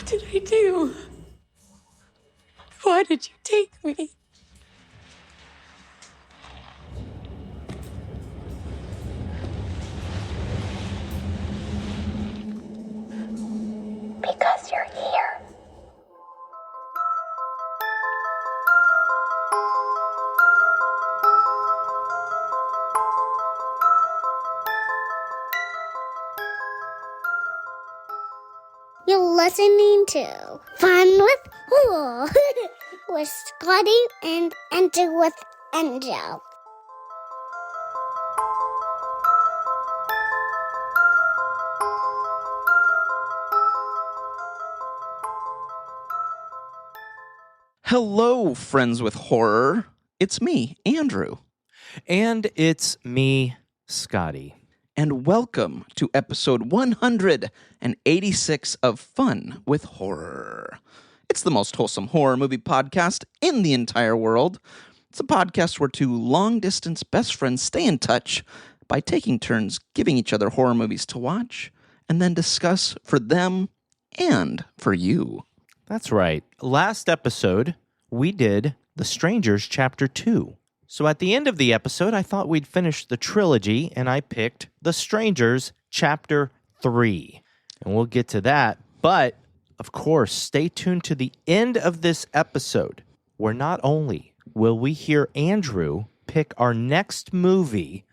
What did I do? Why did you take me? Because you're here. You're listening to Fun with Horror with Scotty and Enter with Angel. Hello, friends with horror. It's me, Andrew. And it's me, Scotty. And welcome to episode 186 of Fun with Horror. It's the most wholesome horror movie podcast in the entire world. It's a podcast where two long-distance best friends stay in touch by taking turns giving each other horror movies to watch and then discuss for them and for you. That's right. Last episode, we did The Strangers Chapter 2. So at the end of the episode, I thought we'd finish the trilogy, and I picked The Strangers Chapter 3. And we'll get to that. But, of course, stay tuned to the end of this episode, where not only will we hear Andrew pick our next movie,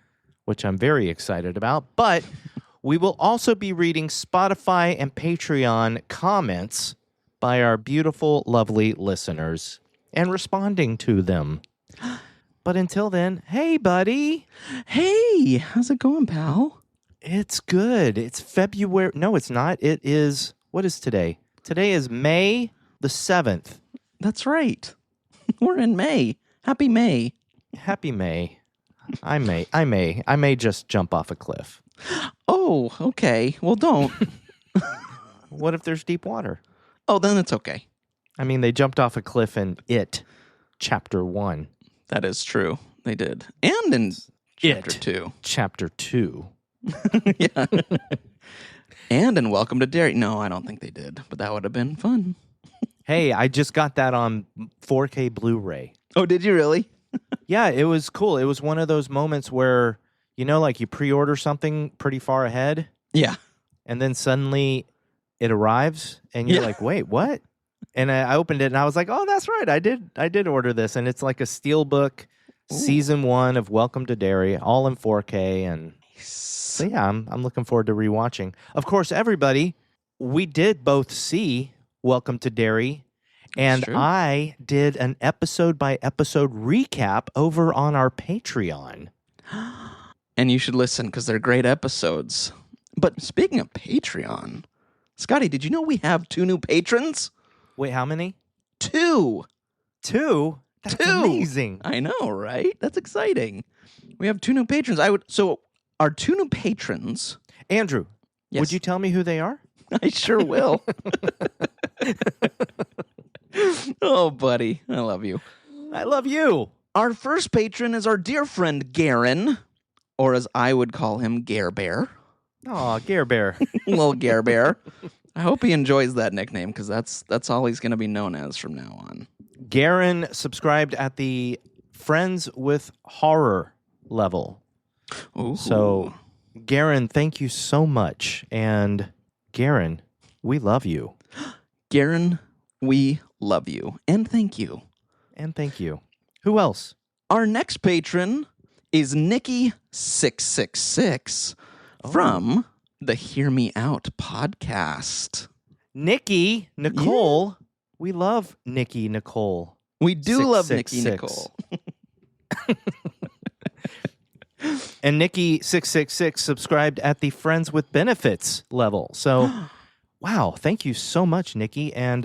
which I'm very excited about, but we will also be reading Spotify and Patreon comments by our beautiful, lovely listeners and responding to them. But until then, hey, buddy. Hey, how's it going, pal? It's good. It's February. No, it's not. It is, what is today? Today is May the 7th. That's right. We're in May. Happy May. Happy May. I may just jump off a cliff. Oh, okay. Well, don't. What if there's deep water? Oh, then it's okay. I mean, they jumped off a cliff in It, Chapter 1. That is true. They did. And in Chapter 2. Chapter 2. Yeah. And in Welcome to Derry. No, I don't think they did, but that would have been fun. Hey, I just got that on 4K Blu-ray. Oh, did you really? Yeah, it was cool. It was one of those moments where, you know, like you pre-order something pretty far ahead. Yeah. And then suddenly it arrives and you're like, wait, what? And I opened it and I was like, oh, that's right. I did order this. And it's like a steelbook season 1 of Welcome to Derry, all in 4K. And so, yeah, I'm looking forward to rewatching. Of course, everybody, we did both see Welcome to Derry. And I did an episode-by-episode recap over on our Patreon. And you should listen because they're great episodes. But speaking of Patreon, Scotty, did you know we have 2 new patrons? Wait, how many? 2. 2? That's 2. amazing. I know, right? That's exciting. We have 2 new patrons. So our 2 new patrons... Andrew, yes. Would you tell me who they are? I sure will. Oh, buddy. I love you. I love you. Our first patron is our dear friend, Garen, or as I would call him, Gare Bear. Aw, Gare Bear. Little Gare Bear. I hope he enjoys that nickname because that's all he's going to be known as from now on. Garen subscribed at the Friends with Horror level. Ooh. So, Garen, thank you so much. And Garen, we love you. Garen, we love you. And thank you. And thank you. Who else? Our next patron is Nikki666 from the Hear Me Out podcast. Nikki Nicole. Yeah. We love Nikki Nicole. We do love Nikki Nicole. And Nikki666 subscribed at the Friends with Benefits level. So, wow, thank you so much, Nikki. And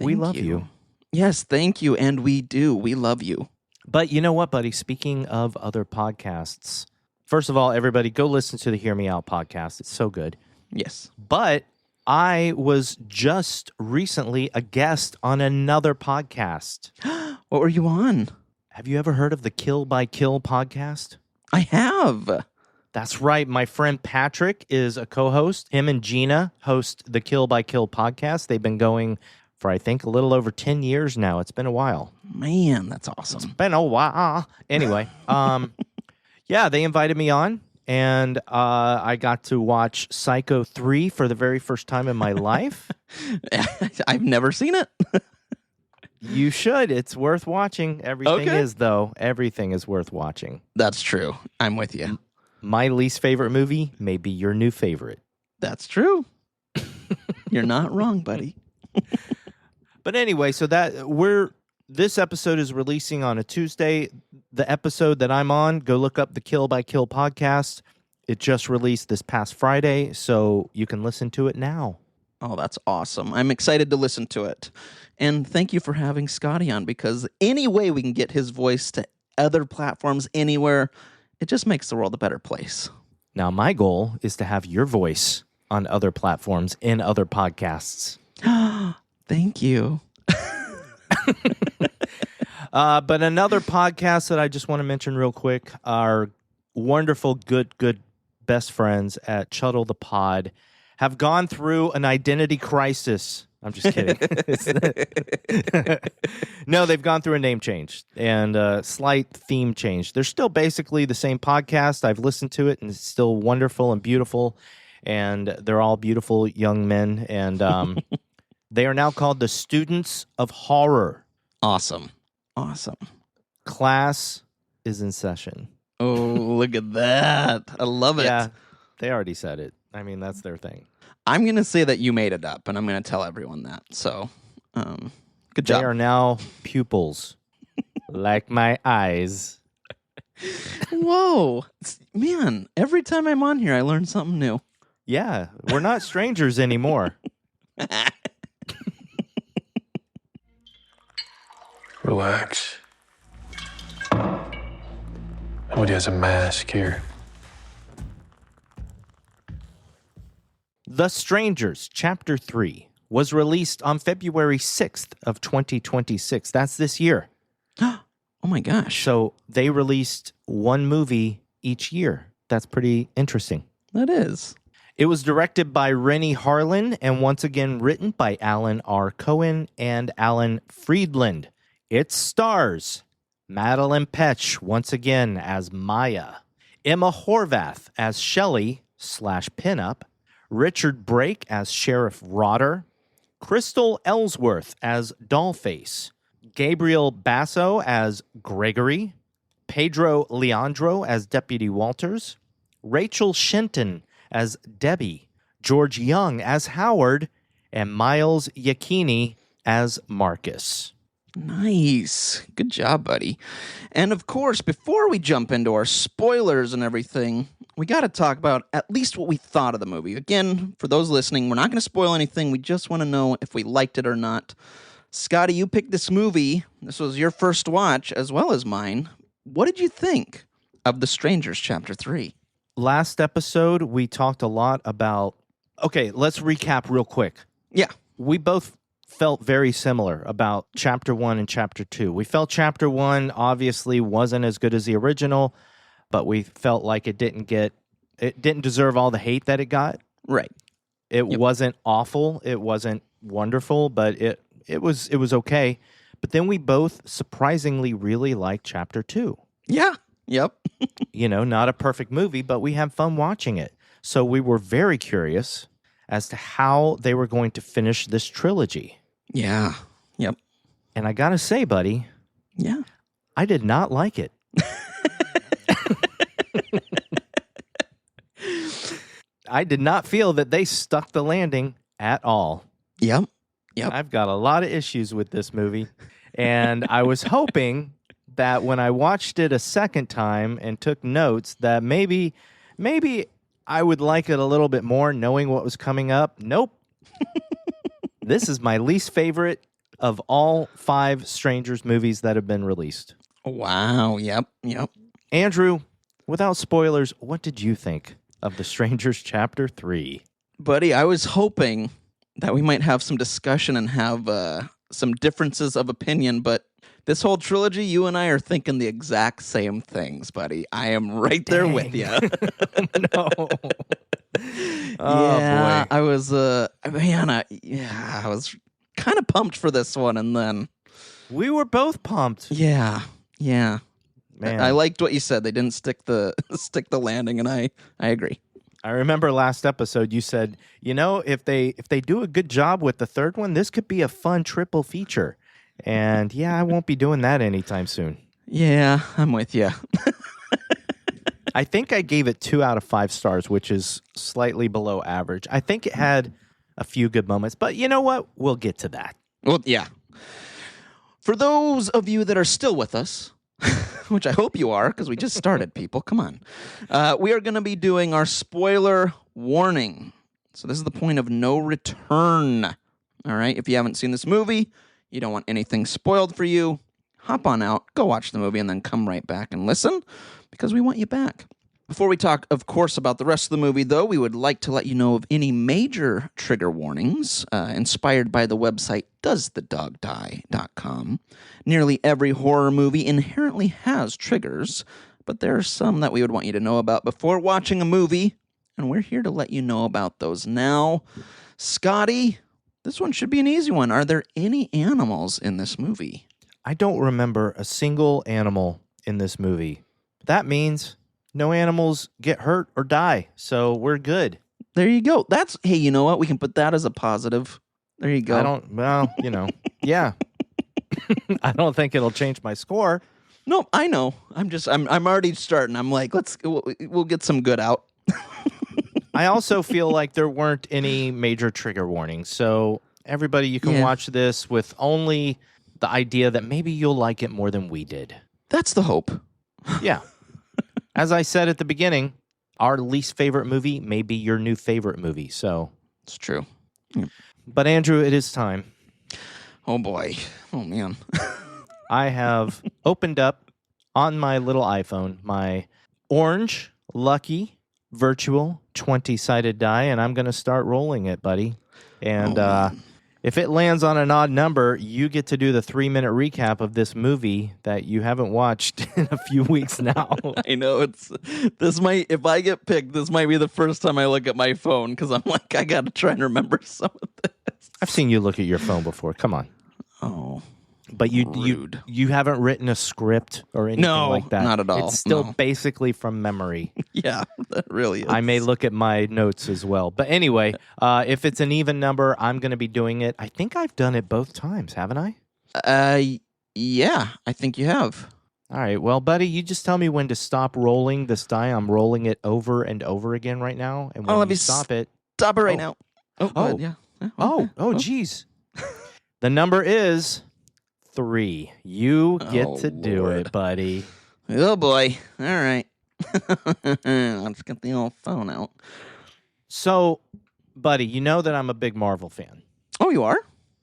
we love you. Yes, thank you. And we do. We love you. But you know what, buddy? Speaking of other podcasts, first of all, everybody, go listen to the Hear Me Out podcast. It's so good. Yes. But I was just recently a guest on another podcast. What were you on? Have you ever heard of the Kill by Kill podcast? I have. That's right. My friend Patrick is a co-host. Him and Gina host the Kill by Kill podcast. They've been going for, I think, a little over 10 years now. It's been a while. Man, that's awesome. Been a while. Anyway, yeah, they invited me on, and I got to watch Psycho 3 for the very first time in my life. I've never seen it. You should. It's worth watching. Everything is, though. Everything is worth watching. That's true. I'm with you. My least favorite movie may be your new favorite. That's true. You're not wrong, buddy. But anyway, so this episode is releasing on a Tuesday. The episode that I'm on, go look up the Kill by Kill podcast. It just released this past Friday, so you can listen to it now. Oh, that's awesome. I'm excited to listen to it. And thank you for having Scotty on, because any way we can get his voice to other platforms anywhere, it just makes the world a better place. Now, my goal is to have your voice on other platforms in other podcasts. Thank you. But another podcast that I just want to mention real quick, our wonderful, good best friends at Chuddle the Pod have gone through an identity crisis. I'm just kidding. No, they've gone through a name change and a slight theme change. They're still basically the same podcast. I've listened to it, and it's still wonderful and beautiful. And they're all beautiful young men. And they are now called the Students of Horror. Awesome. Class is in session. Oh, look at that. I love it. Yeah, they already said it. I mean, that's their thing. I'm going to say that you made it up, and I'm going to tell everyone that. So, good job. They are now pupils, like my eyes. Whoa. Man, every time I'm on here, I learn something new. Yeah, we're not strangers anymore. Relax. Nobody has a mask here. The Strangers, Chapter 3, was released on February 6th of 2026. That's this year. Oh my gosh. So they released one movie each year. That's pretty interesting. That is. It was directed by Renny Harlin and once again written by Alan R. Cohen and Alan Friedland. It stars Madeline Petch once again as Maya, Emma Horvath as Shelley /Pinup, Richard Brake as Sheriff Rotter, Crystal Ellsworth as Dollface, Gabriel Basso as Gregory, Pedro Leandro as Deputy Walters, Rachel Shenton as Debbie, George Young as Howard, and Miles Giacchini as Marcus. Nice. Good job, buddy. And of course, before we jump into our spoilers and everything, we got to talk about at least what we thought of the movie. Again, for those listening, we're not going to spoil anything. We just want to know if we liked it or not. Scotty, you picked this movie. This was your first watch as well as mine. What did you think of The Strangers Chapter 3? Last episode, we talked a lot about... Okay, let's recap real quick. Yeah. We both felt very similar about Chapter 1 and Chapter 2. We felt Chapter 1 obviously wasn't as good as the original, but we felt like it didn't deserve all the hate that it got. Right. It wasn't awful. It wasn't wonderful, but it was okay. But then we both surprisingly really liked Chapter 2. Yeah. Yep. Not a perfect movie, but we had fun watching it. So we were very curious as to how they were going to finish this trilogy. Yeah. Yep. And I gotta say, buddy, yeah, I did not like it. I did not feel that they stuck the landing at all. Yep. I've got a lot of issues with this movie, and I was hoping that when I watched it a second time and took notes that maybe I would like it a little bit more knowing what was coming up. Nope. This is my least favorite of all 5 Strangers movies that have been released. Wow. Yep. Andrew, without spoilers, what did you think of The Strangers Chapter 3? Buddy, I was hoping that we might have some discussion and have some differences of opinion, but This whole trilogy, you and I are thinking the exact same things, buddy. I am right there with you. No. Yeah, Boy. I was, I was kind of pumped for this one, and then, We were both pumped. yeah. Man. I liked what you said. They didn't stick the landing, and I agree. I remember last episode you said, if they do a good job with the third one, this could be a fun triple feature. And yeah, I won't be doing that anytime soon. Yeah, I'm with you. I think I gave it 2 out of 5 stars, which is slightly below average. I think it had a few good moments, but you know what? We'll get to that. Well, yeah. For those of you that are still with us, which I hope you are, because we just started, people. Come on. We are going to be doing our spoiler warning. So this is the point of no return. All right? If you haven't seen this movie, you don't want anything spoiled for you, hop on out, go watch the movie, and then come right back and listen, because we want you back. Before we talk, of course, about the rest of the movie, though, we would like to let you know of any major trigger warnings inspired by the website doesthedogdie.com. Nearly every horror movie inherently has triggers, but there are some that we would want you to know about before watching a movie, and we're here to let you know about those now. Scotty, this one should be an easy one. Are there any animals in this movie? I don't remember a single animal in this movie. That means no animals get hurt or die, so we're good. There you go. Hey, you know what? We can put that as a positive. There you go. Yeah. I don't think it'll change my score. No, I know. I'm already starting. I'm like, we'll get some good out. I also feel like there weren't any major trigger warnings, so everybody, you can watch this with only the idea that maybe you'll like it more than we did. That's the hope. Yeah. As I said at the beginning, our least favorite movie may be your new favorite movie, so. It's true. But Andrew, it is time. Oh boy. Oh man. I have opened up on my little iPhone my orange, lucky, virtual 20-sided die, and I'm going to start rolling it, buddy. And if it lands on an odd number, you get to do the 3-minute recap of this movie that you haven't watched in a few weeks now. I know if I get picked, this might be the first time I look at my phone, because I'm like, I got to try and remember some of this. I've seen you look at your phone before. Come on. Oh. But you haven't written a script or anything like that. Not at all. It's still basically from memory. Yeah, that really is. I may look at my notes as well. But anyway, if it's an even number, I'm going to be doing it. I think I've done it both times, haven't I? Yeah, I think you have. All right. Well, buddy, you just tell me when to stop rolling this die. I'm rolling it over and over again right now. And when you stop it. Stop it right now. Oh, yeah. Geez. The number is 3. You get to do it, buddy. Oh, boy. All right. Let's get the old phone out. So, buddy, you know that I'm a big Marvel fan. Oh, you are?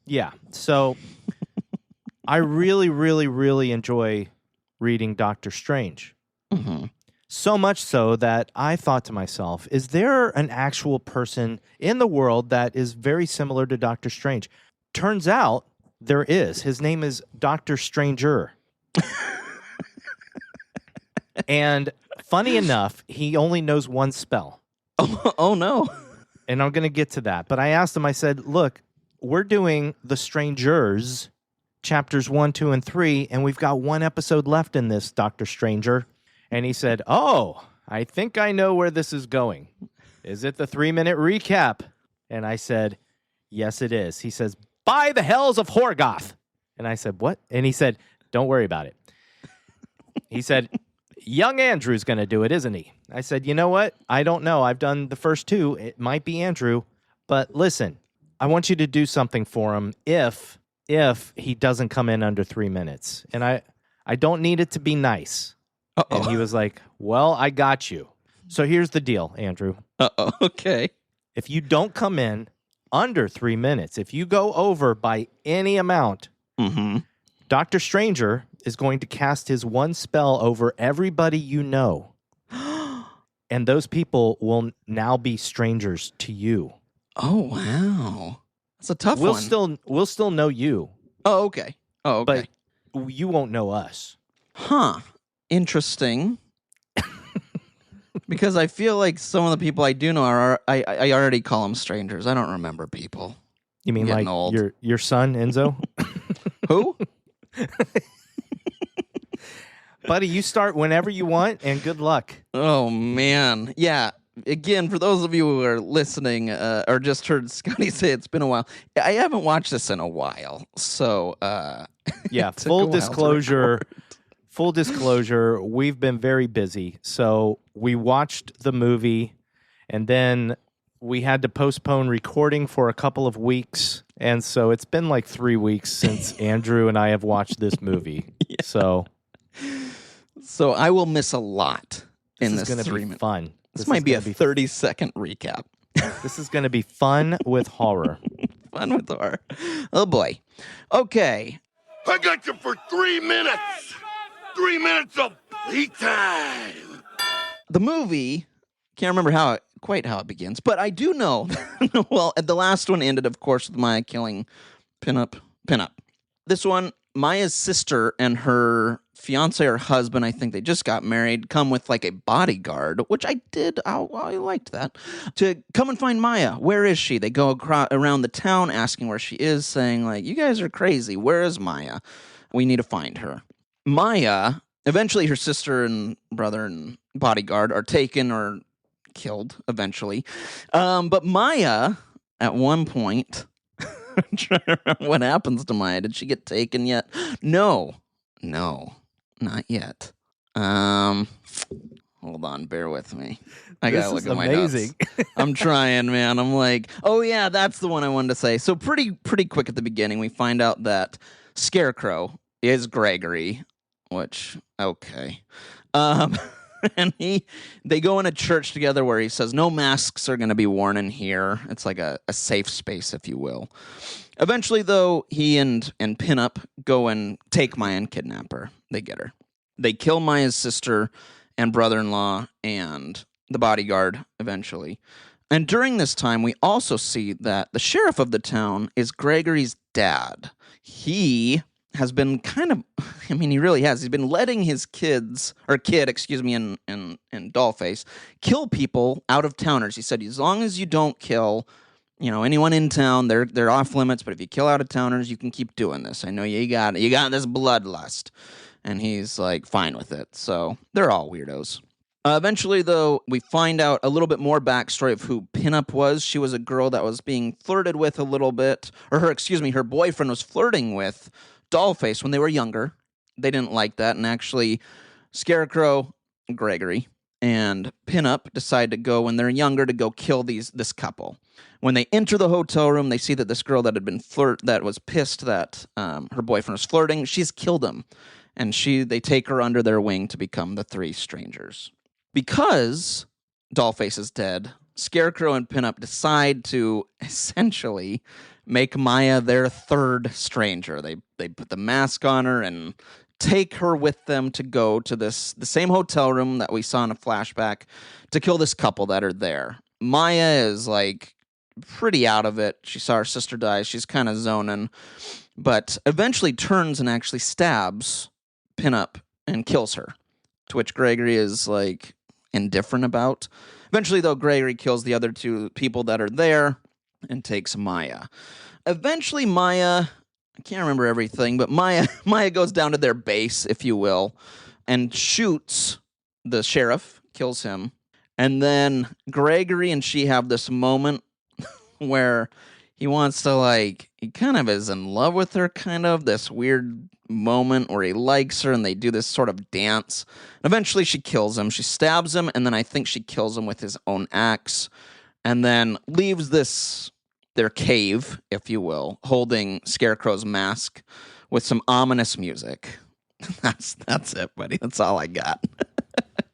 Yeah. So, I really, really, really enjoy reading Doctor Strange. Mm-hmm. So much so that I thought to myself, is there an actual person in the world that is very similar to Doctor Strange? Turns out there is. His name is Dr. Stranger. And funny enough, he only knows one spell. Oh, no. And I'm going to get to that. But I asked him, I said, look, we're doing The Strangers, chapters 1, 2, and 3, and we've got 1 episode left in this, Dr. Stranger. And he said, oh, I think I know where this is going. Is it the 3-minute recap? And I said, yes, it is. He says, by the hells of Horgoth. And I said, what? And he said, don't worry about it. He said, young Andrew's going to do it, isn't he? I said, you know what? I don't know. I've done the first 2. It might be Andrew. But listen, I want you to do something for him if he doesn't come in under 3 minutes. And I don't need it to be nice. Uh-oh. And he was like, well, I got you. So here's the deal, Andrew. Uh-oh, okay. If you don't come in under 3 minutes, if you go over by any amount, Dr. Stranger is going to cast his 1 spell over everybody you know. And those people will now be strangers to you. Oh, wow. That's a tough one. We'll still know you. Oh, okay. you won't know us. Huh. Interesting. Because I feel like some of the people I do know I already call them strangers. I don't remember people. You mean Getting like old. your son, Enzo? Who? Buddy, you start whenever you want, and good luck. Oh, man. Yeah. Again, for those of you who are listening or just heard Scotty say it's been a while, I haven't watched this in a while. So, yeah, it took a while to full disclosure, we've been very busy. So we watched the movie, and then we had to postpone recording for a couple of weeks. And so it's been like 3 weeks since Andrew and I have watched this movie. Yeah. So I will miss a lot in this 3 minutes. This is going to be fun. This might be a 30-second recap. This is going to be fun with horror. Fun with horror. Oh, boy. Okay. I got you for 3 minutes. 3 minutes of heat time. The movie, can't remember quite how it begins, but I do know, well, the last one ended, of course, with Maya killing Pinup. This one, Maya's sister and her fiance or husband, I think they just got married, come with like a bodyguard, which I liked that, to come and find Maya. Where is she? They go around the town asking where she is, saying like, you guys are crazy. Where is Maya? We need to find her. Maya, eventually her sister and brother and bodyguard are taken or killed eventually. But Maya, at one point, I'm trying to remember what happens to Maya. Did she get taken yet? No, not yet. Hold on, bear with me. I gotta look at my notes. I'm trying, man. I'm like, oh yeah, that's the one I wanted to say. So pretty quick at the beginning, we find out that Scarecrow is Gregory, which okay. And they go in a church together where he says no masks are going to be worn in here. It's like a safe space, if you will. Eventually, though, he and Pinup go and take Maya and kidnap her. They get her. They kill Maya's sister and brother-in-law and the bodyguard eventually. And during this time, we also see that the sheriff of the town is Gregory's dad. He has been he really has. He's been letting his kid, in Dollface, kill people out of towners. He said, as long as you don't kill, anyone in town, they're off limits, but if you kill out of towners, you can keep doing this. I know you got this bloodlust. And he's like, fine with it. So they're all weirdos. Eventually, though, we find out a little bit more backstory of who Pinup was. She was a girl that was being flirted with a little bit, or her boyfriend was flirting with Dollface when they were younger. They didn't like that, and actually Scarecrow, Gregory, and Pinup decide to go when they're younger to go kill this couple. When they enter the hotel room, they see that this girl that was pissed that her boyfriend was flirting, she's killed him, and they take her under their wing to become the three strangers. Because Dollface is dead, Scarecrow and Pinup decide to essentially make Maya their third stranger. They put the mask on her and take her with them to go to the same hotel room that we saw in a flashback to kill this couple that are there. Maya is like pretty out of it. She saw her sister die. She's kind of zoning, but eventually turns and actually stabs Pinup and kills her, to which Gregory is like indifferent about. Eventually, though, Gregory kills the other two people that are there and takes Maya. Eventually, Maya, I can't remember everything, but Maya goes down to their base, if you will, and shoots the sheriff, kills him. And then Gregory and she have this moment where he wants to, he kind of is in love with her, this weird moment where he likes her and they do this sort of dance. And eventually she kills him. She stabs him, and then I think she kills him with his own axe, and then leaves their cave, if you will, holding Scarecrow's mask with some ominous music. That's it, buddy. That's all I got.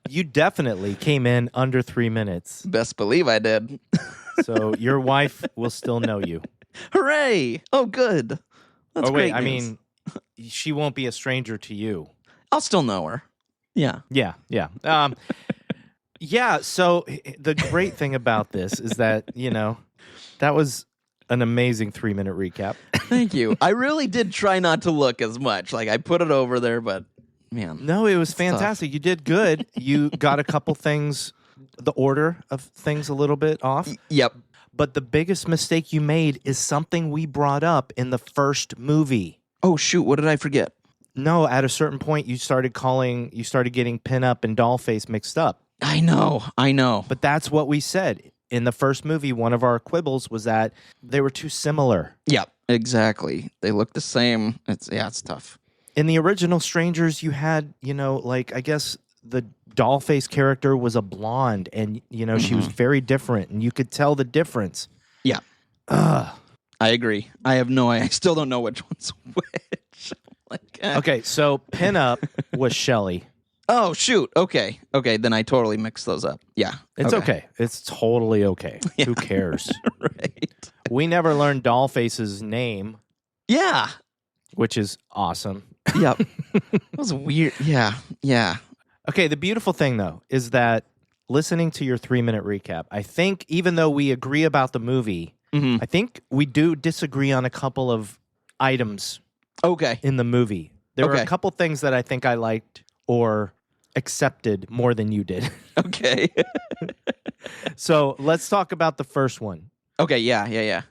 You definitely came in under 3 minutes. Best believe I did. So your wife will still know you. Hooray! Oh, good. That's wait, great news. She won't be a stranger to you. I'll still know her. Yeah. Yeah. Yeah, so the great thing about this is that, that was an amazing 3-minute recap. Thank you. I really did try not to look as much. Like, I put it over there, but man. No, it was tough. fantastic. You did good. You got a couple things, the order of things a little bit off. Yep. But the biggest mistake you made is something we brought up in the first movie. Oh, shoot. What did I forget? No, at a certain point, you started getting Pinup and Dollface mixed up. I know. But that's what we said. In the first movie, one of our quibbles was that they were too similar. Yep, exactly. They look the same. It's tough. In the original Strangers, you had, I guess the Dollface character was a blonde, and, she was very different, and you could tell the difference. Yeah. I agree. I still don't know which one's which. Okay, so Pinup was Shelley. Oh, shoot. Okay, then I totally mixed those up. Yeah. It's okay. It's totally okay. Yeah. Who cares? Right. We never learned Dollface's name. Yeah. Which is awesome. Yep. That was weird. Yeah. Okay, the beautiful thing, though, is that listening to your 3-minute recap, I think even though we agree about the movie, I think we do disagree on a couple of items in the movie. There were a couple things that I think I liked or accepted more than you did. Okay. So let's talk about the first one. Okay, yeah.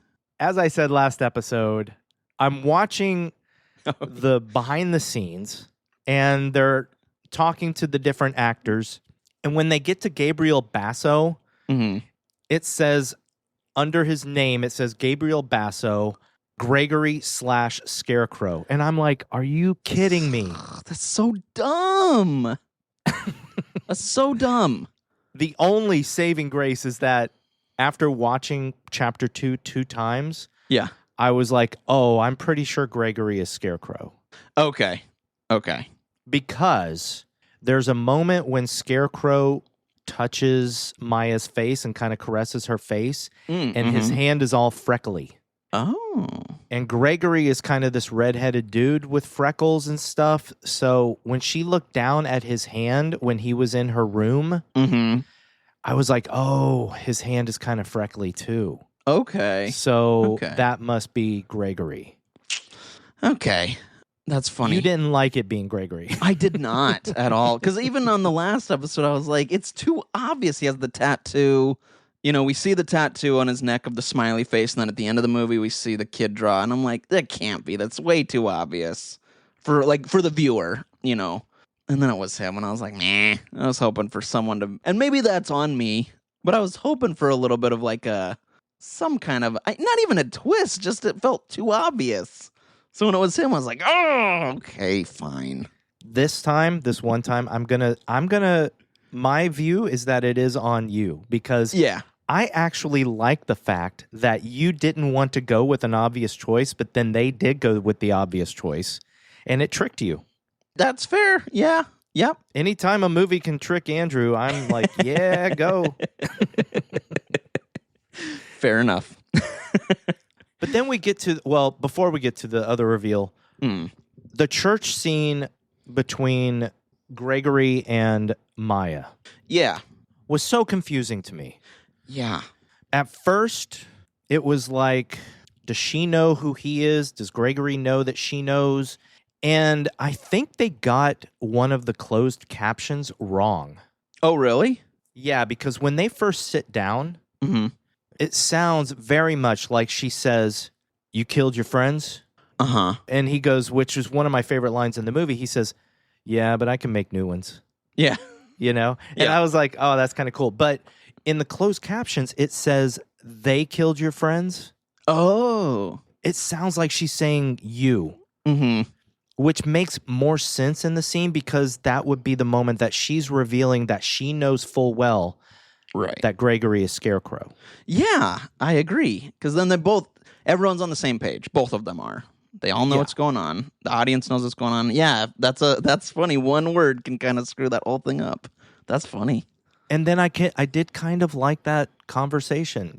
As I said last episode, I'm watching the behind the scenes, and they're talking to the different actors. And when they get to Gabriel Basso, it says, under his name, it says Gabriel Basso, Gregory/Scarecrow. And I'm like, are you kidding me? That's so dumb. That's so dumb. The only saving grace is that after watching chapter 2 times, I was like, oh, I'm pretty sure Gregory is Scarecrow. Okay. Because there's a moment when Scarecrow touches Maya's face and kind of caresses her face, and his hand is all freckly. Oh. And Gregory is kind of this redheaded dude with freckles and stuff. So when she looked down at his hand when he was in her room, I was like, oh, his hand is kind of freckly too. Okay. So that must be Gregory. Okay. That's funny. You didn't like it being Gregory. I did not at all. Because even on the last episode, I was like, it's too obvious he has the tattoo. We see the tattoo on his neck of the smiley face, and then at the end of the movie, we see the kid draw, and I'm like, that can't be. That's way too obvious for the viewer, And then it was him, and I was like, meh. I was hoping for someone to, and maybe that's on me, but I was hoping for a little bit of some kind of, not even a twist, just it felt too obvious. So when it was him, I was like, oh, okay, fine. This one time, I'm gonna. My view is that it is on you because I actually like the fact that you didn't want to go with an obvious choice, but then they did go with the obvious choice, and it tricked you. That's fair. Yeah. Yep. Anytime a movie can trick Andrew, I'm like, yeah, go. Fair enough. But then before we get to the other reveal, the church scene between Gregory and Maya was so confusing to me. Yeah. At first, it was like, does she know who he is? Does Gregory know that she knows? And I think they got one of the closed captions wrong. Oh, really? Yeah, because when they first sit down, it sounds very much like she says, "You killed your friends?" And he goes, which is one of my favorite lines in the movie. He says, "Yeah, but I can make new ones." Yeah. And I was like, oh, that's kind of cool. But in the closed captions, it says, "They killed your friends." Oh. It sounds like she's saying you. Which makes more sense in the scene because that would be the moment that she's revealing that she knows full well that Gregory is Scarecrow. Yeah, I agree. Because then everyone's on the same page. Both of them are. They all know what's going on. The audience knows what's going on. Yeah, that's funny. One word can kind of screw that whole thing up. That's funny. And then I did kind of like that conversation,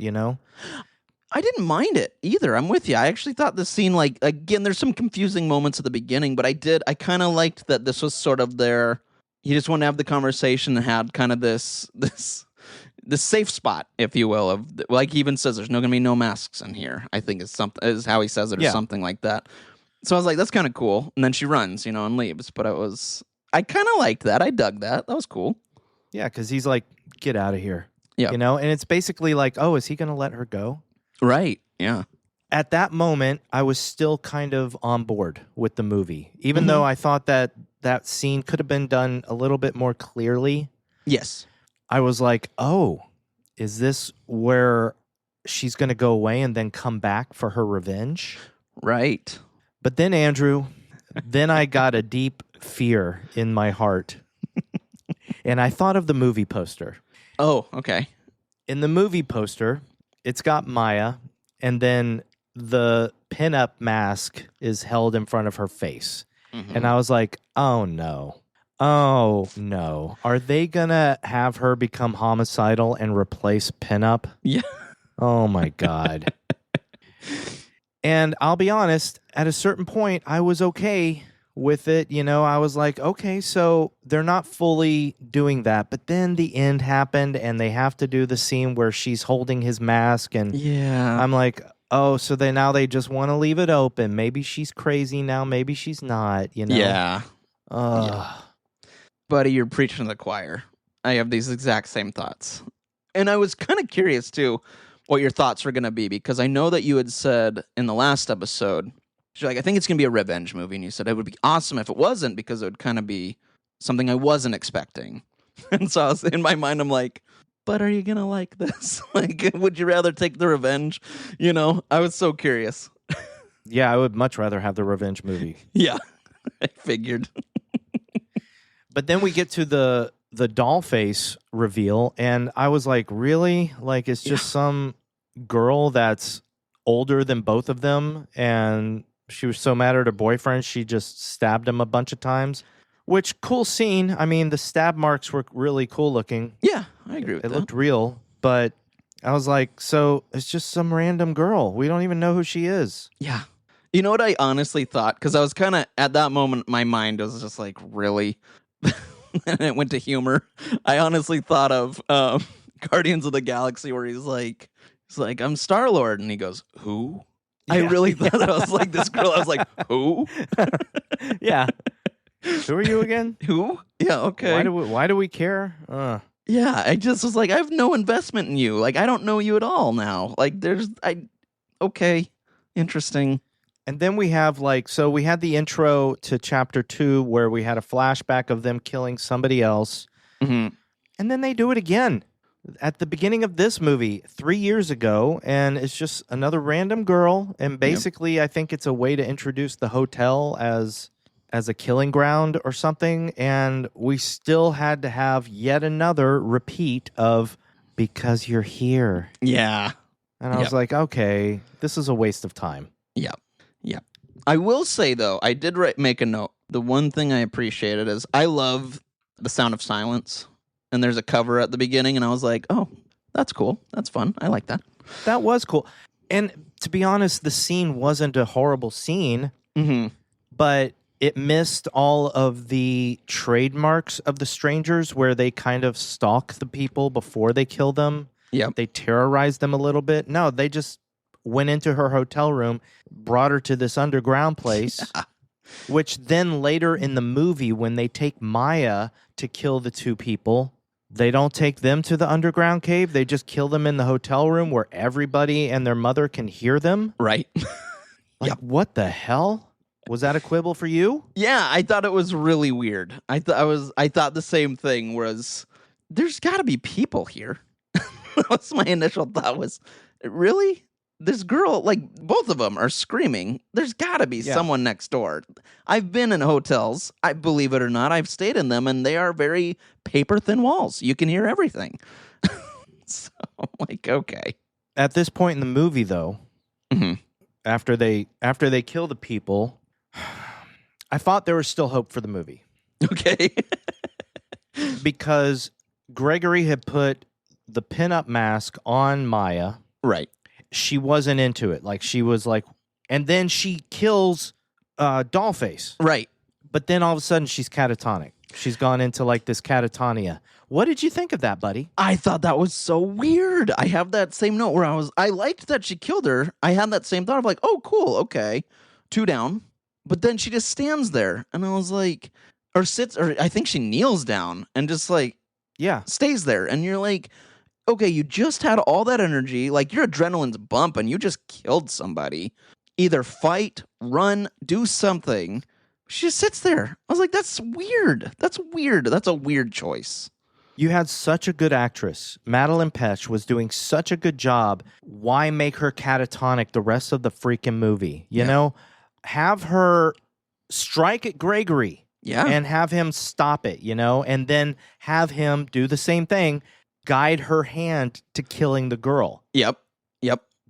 I didn't mind it either. I'm with you. I actually thought this scene, again, there's some confusing moments at the beginning, but I kind of liked that this was sort of he just wanted to have the conversation and had kind of this the safe spot, if you will, of like he even says there's no gonna be no masks in here. I think is how he says it or something like that. So I was like, that's kind of cool. And then she runs, and leaves. But I kind of liked that. I dug that. That was cool. Yeah, because he's like, get out of here. Yeah. And it's basically like, oh, is he going to let her go? Right. Yeah. At that moment, I was still kind of on board with the movie, even though I thought that scene could have been done a little bit more clearly. Yes. I was like, oh, is this where she's going to go away and then come back for her revenge? Right. But then, Andrew, then I got a deep fear in my heart. And I thought of the movie poster. Oh, okay. In the movie poster, it's got Maya, and then the pinup mask is held in front of her face. Mm-hmm. And I was like, oh, no. Oh, no. Are they going to have her become homicidal and replace pinup? Yeah. Oh, my God. And I'll be honest, at a certain point, I was okay with it. I was like, okay, so they're not fully doing that. But then the end happened, and they have to do the scene where she's holding his mask. And I'm like, oh, so now they just want to leave it open. Maybe she's crazy now. Maybe she's not, Yeah. Buddy, you're preaching to the choir. I have these exact same thoughts. And I was kind of curious, too, what your thoughts were going to be, because I know that you had said in the last episode, you're like, I think it's going to be a revenge movie. And you said it would be awesome if it wasn't, because it would kind of be something I wasn't expecting. And so in my mind, I'm like, but are you going to like this? Like, would you rather take the revenge? I was so curious. Yeah, I would much rather have the revenge movie. Yeah, I figured. But then we get to the doll face reveal, and I was like, really? Like, it's just some girl that's older than both of them, and she was so mad at her boyfriend, she just stabbed him a bunch of times. Which, cool scene. I mean, the stab marks were really cool looking. Yeah, I agree with that. It looked real, but I was like, so it's just some random girl. We don't even know who she is. Yeah. You know what I honestly thought? Because I was kind of, at that moment, my mind was just like, really? And it went to humor. I honestly thought of Guardians of the Galaxy, where he's like, I'm Star-Lord. And he goes, who? Yeah. I really thought that. I was like, this girl. I was like, who? Yeah. Who are you again? Who? Yeah, okay. Why do we care? Yeah, I just was like, I have no investment in you. Like, I don't know you at all now. Like, okay, interesting. And then we have so we had the intro to chapter 2 where we had a flashback of them killing somebody else. Mm-hmm. And then they do it again at the beginning of this movie 3 years ago. And it's just another random girl. And basically, I think it's a way to introduce the hotel as a killing ground or something. And we still had to have yet another repeat of, because you're here. Yeah. And I was like, okay, this is a waste of time. Yeah. Yeah. I will say, though, I did make a note. The one thing I appreciated is I love the sound of silence. And there's a cover at the beginning. And I was like, oh, that's cool. That's fun. I like that. That was cool. And to be honest, the scene wasn't a horrible scene. Mm-hmm. But it missed all of the trademarks of the strangers where they kind of stalk the people before they kill them. Yeah. They terrorize them a little bit. No, they just went into her hotel room, brought her to this underground place, which then later in the movie, when they take Maya to kill the two people, they don't take them to the underground cave. They just kill them in the hotel room where everybody and their mother can hear them. Right. What the hell? Was that a quibble for you? Yeah, I thought it was really weird. I thought the same thing, was there's got to be people here. That's my initial thought was, really? This girl, both of them are screaming. There's got to be someone next door. I've been in hotels, I believe it or not. I've stayed in them, and they are very paper-thin walls. You can hear everything. So I'm like, okay. At this point in the movie, though, mm-hmm. after they kill the people, I thought there was still hope for the movie. Okay. Because Gregory had put the pinup mask on Maya. Right. She wasn't into it. She was like, and then she kills Dollface. Right. But then all of a sudden she's catatonic. She's gone into this catatonia. What did you think of that, buddy? I thought that was so weird. I have that same note where I liked that she killed her. I had that same thought of like, oh, cool, okay, 2 down. But then she just stands there, and I was like, or sits, or I think she kneels down and just like, Yeah. stays there. And you're like, okay, you just had all that energy, like your adrenaline's bumping, you just killed somebody. Either fight, run, do something. She just sits there. I was like, that's weird. That's weird. That's a weird choice. You had such a good actress. Madeline Petch was doing such a good job. Why make her catatonic the rest of the freaking movie? You know? Have her strike at Gregory. Yeah. And have him stop it, you know? And then have him do the same thing, guide her hand to killing the girl. Yep.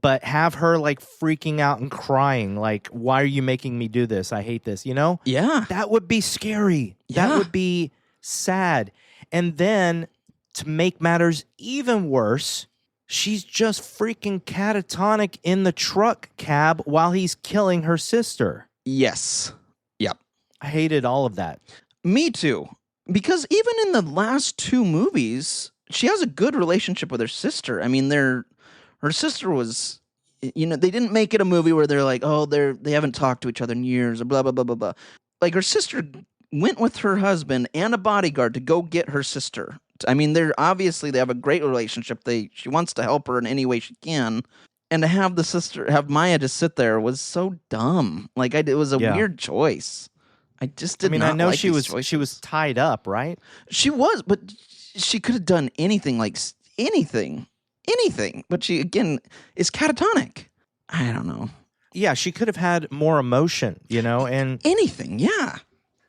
But have her like freaking out and crying, like, why are you making me do this? I hate this, you know? Yeah. That would be scary. Yeah. That would be sad. And then to make matters even worse, she's just freaking catatonic in the truck cab while he's killing her sister. Yes. Yep. I hated all of that. Me too. Because even in the last 2 movies, she has a good relationship with her sister. I mean, her sister was, you know, they didn't make it a movie where they're like, oh, they haven't talked to each other in years or blah, blah, blah, blah, blah. Like, her sister went with her husband and a bodyguard to go get her sister. I mean, they have a great relationship. She wants to help her in any way she can. And to have Maya just sit there was so dumb. Like, it was a weird choice. I just did not. I know like she was tied up, right? She was, but she could have done anything, like anything. But she, again, is catatonic. I don't know. Yeah, she could have had more emotion, you know, and anything, yeah.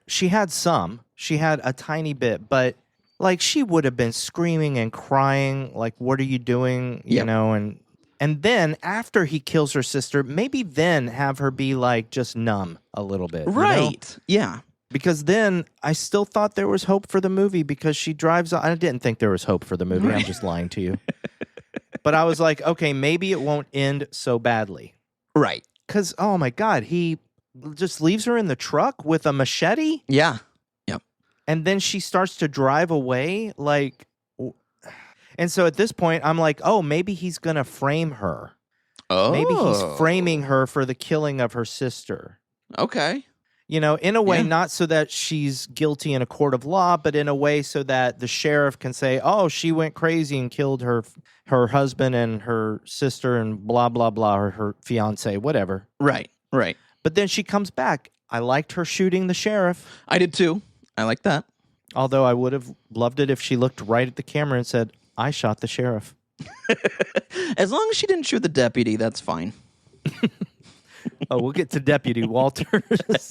She had some. She had a tiny bit, but like she would have been screaming and crying, like, what are you doing? You know, and then after he kills her sister, maybe then have her be like just numb a little bit. Right. You know? Yeah. Because then I still thought there was hope for the movie because she drives. I didn't think there was hope for the movie. I'm just lying to you. But I was like, okay, maybe it won't end so badly. Right. Because, oh my God, he just leaves her in the truck with a machete. Yeah. Yep. And then she starts to drive away. Like, and so at this point, I'm like, oh, maybe he's going to frame her. Oh. Maybe he's framing her for the killing of her sister. Okay. You know, in a way, not so that she's guilty in a court of law, but in a way so that the sheriff can say, oh, she went crazy and killed her husband and her sister and blah, blah, blah, or her fiance, whatever. Right. But then she comes back. I liked her shooting the sheriff. I did too. I like that. Although I would have loved it if she looked right at the camera and said, I shot the sheriff. As long as she didn't shoot the deputy, that's fine. Oh, we'll get to Deputy Walters.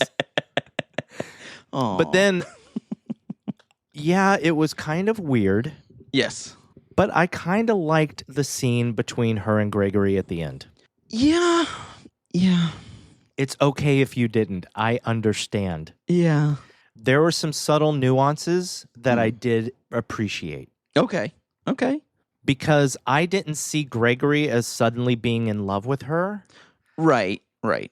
But then, yeah, it was kind of weird. Yes. But I kind of liked the scene between her and Gregory at the end. Yeah. It's okay if you didn't. I understand. Yeah. There were some subtle nuances that I did appreciate. Okay. Because I didn't see Gregory as suddenly being in love with her. Right.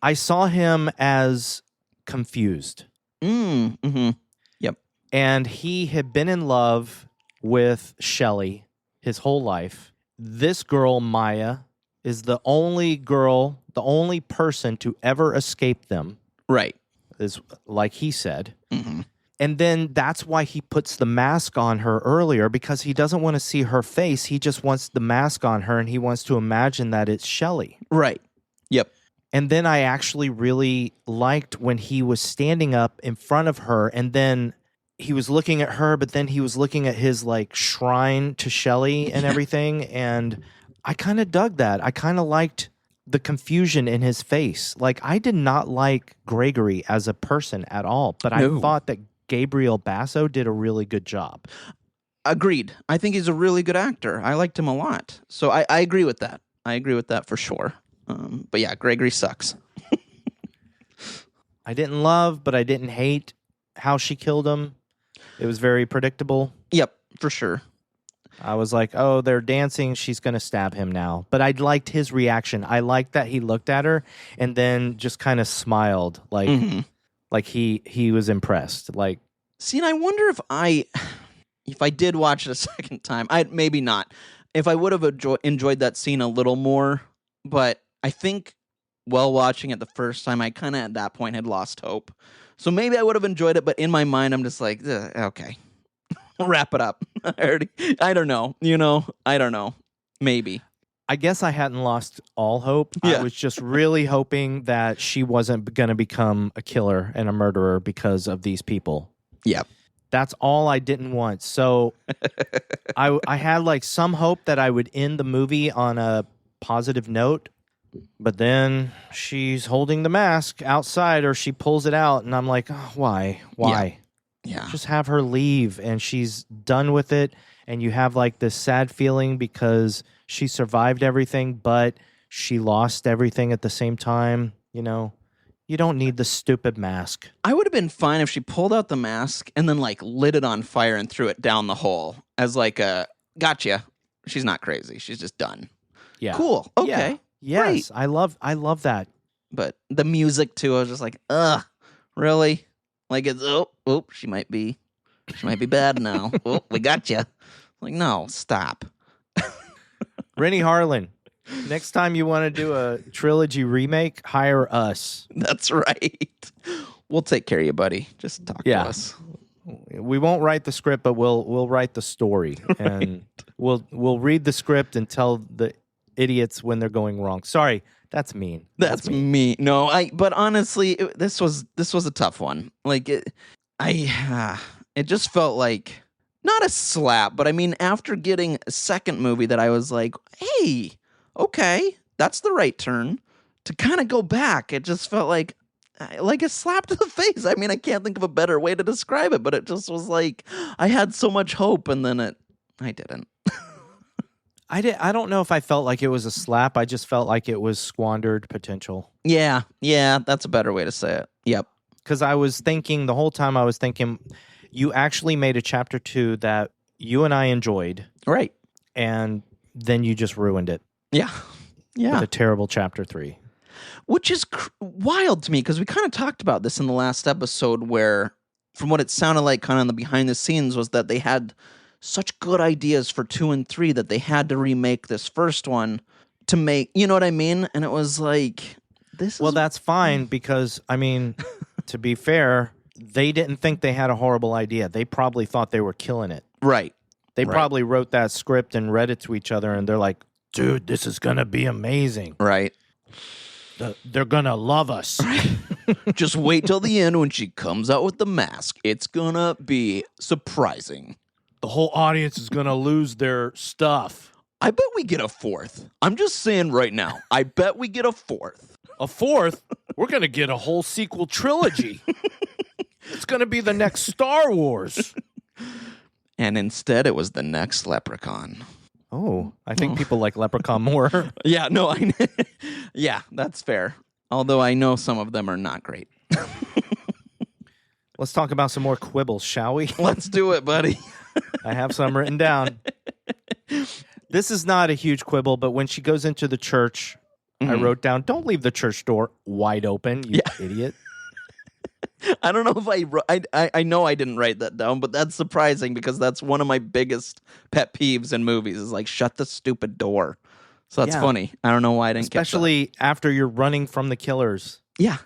I saw him as confused. Mm-hmm. Yep. And he had been in love with Shelley his whole life. This girl, Maya, is the only person to ever escape them. Right. Is like he said. Mm-hmm. And then that's why he puts the mask on her earlier, because he doesn't want to see her face. He just wants the mask on her, and he wants to imagine that it's Shelley. Right. Yep. And then I actually really liked when he was standing up in front of her, and then he was looking at her, but then he was looking at his like shrine to Shelley and everything. And I kind of dug that. I kind of liked the confusion in his face. Like, I did not like Gregory as a person at all, but I thought that Gabriel Basso did a really good job. Agreed. I think he's a really good actor. I liked him a lot. So I agree with that. I agree with that for sure. But yeah, Gregory sucks. I didn't love, but I didn't hate how she killed him. It was very predictable. Yep, for sure. I was like, oh, they're dancing. She's going to stab him now. But I liked his reaction. I liked that he looked at her and then just kind of smiled like like he was impressed. Like, see, and I wonder if if I did watch it a second time, maybe not. If I would have enjoyed that scene a little more, but I think while watching it the first time, I kind of at that point had lost hope. So maybe I would have enjoyed it, but in my mind, I'm just like, okay, wrap it up. I don't know. I don't know. Maybe. I guess I hadn't lost all hope. Yeah. I was just really hoping that she wasn't going to become a killer and a murderer because of these people. Yep. That's all I didn't want. So I had like some hope that I would end the movie on a positive note, but then she's holding the mask outside or she pulls it out and I'm like, oh, why? Yeah. Just have her leave and she's done with it. And you have like this sad feeling because she survived everything, but she lost everything at the same time. You don't need the stupid mask. I would have been fine if she pulled out the mask and then like lit it on fire and threw it down the hole as like a gotcha. She's not crazy. She's just done. Yeah. Cool. Okay. Yeah. Great. Yes. I love that. But the music too, I was just like, really? Like it's she might be bad now. Oh, we got you. Like, no, stop. Renny Harlin. Next time you want to do a trilogy remake, hire us. That's right. We'll take care of you, buddy. Just talk to us. We won't write the script, but we'll write the story, and we'll read the script and tell the idiots when they're going wrong. Sorry, that's mean. That's me. No, but honestly, this was a tough one. Like it just felt like not a slap, but I mean, after getting a second movie that I was like, hey, okay, that's the right turn, to kind of go back, it just felt like a slap to the face. I mean, I can't think of a better way to describe it, but it just was like I had so much hope, and then I didn't. I don't know if I felt like it was a slap. I just felt like it was squandered potential. Yeah, that's a better way to say it. Yep. Because I was thinking the whole time, you actually made a chapter 2 that you and I enjoyed. Right. And then you just ruined it. Yeah. With a terrible chapter 3. Which is wild to me, because we kind of talked about this in the last episode where, from what it sounded like kind of in the behind the scenes, was that they had such good ideas for 2 and 3 that they had to remake this first one to make, you know what I mean? And it was like, Well, that's fine because, I mean, to be fair, they didn't think they had a horrible idea. They probably thought they were killing it. Right. They probably wrote that script and read it to each other, and they're like, dude, this is going to be amazing. Right. They're going to love us. Just wait till the end when she comes out with the mask. It's going to be surprising. The whole audience is going to lose their stuff. I bet we get a 4th. I'm just saying right now. I bet we get a 4th. A 4th? We're going to get a whole sequel trilogy. It's going to be the next Star Wars. And instead, it was the next Leprechaun. Oh, I think people like Leprechaun more. Yeah, no, yeah, that's fair. Although I know some of them are not great. Let's talk about some more quibbles, shall we? Let's do it, buddy. I have some written down. This is not a huge quibble, but when she goes into the church, I wrote down, don't leave the church door wide open, you idiot. I don't know if I know I didn't write that down, but that's surprising because that's one of my biggest pet peeves in movies is like, shut the stupid door. So that's funny. I don't know why I didn't Especially after you're running from the killers. Yeah.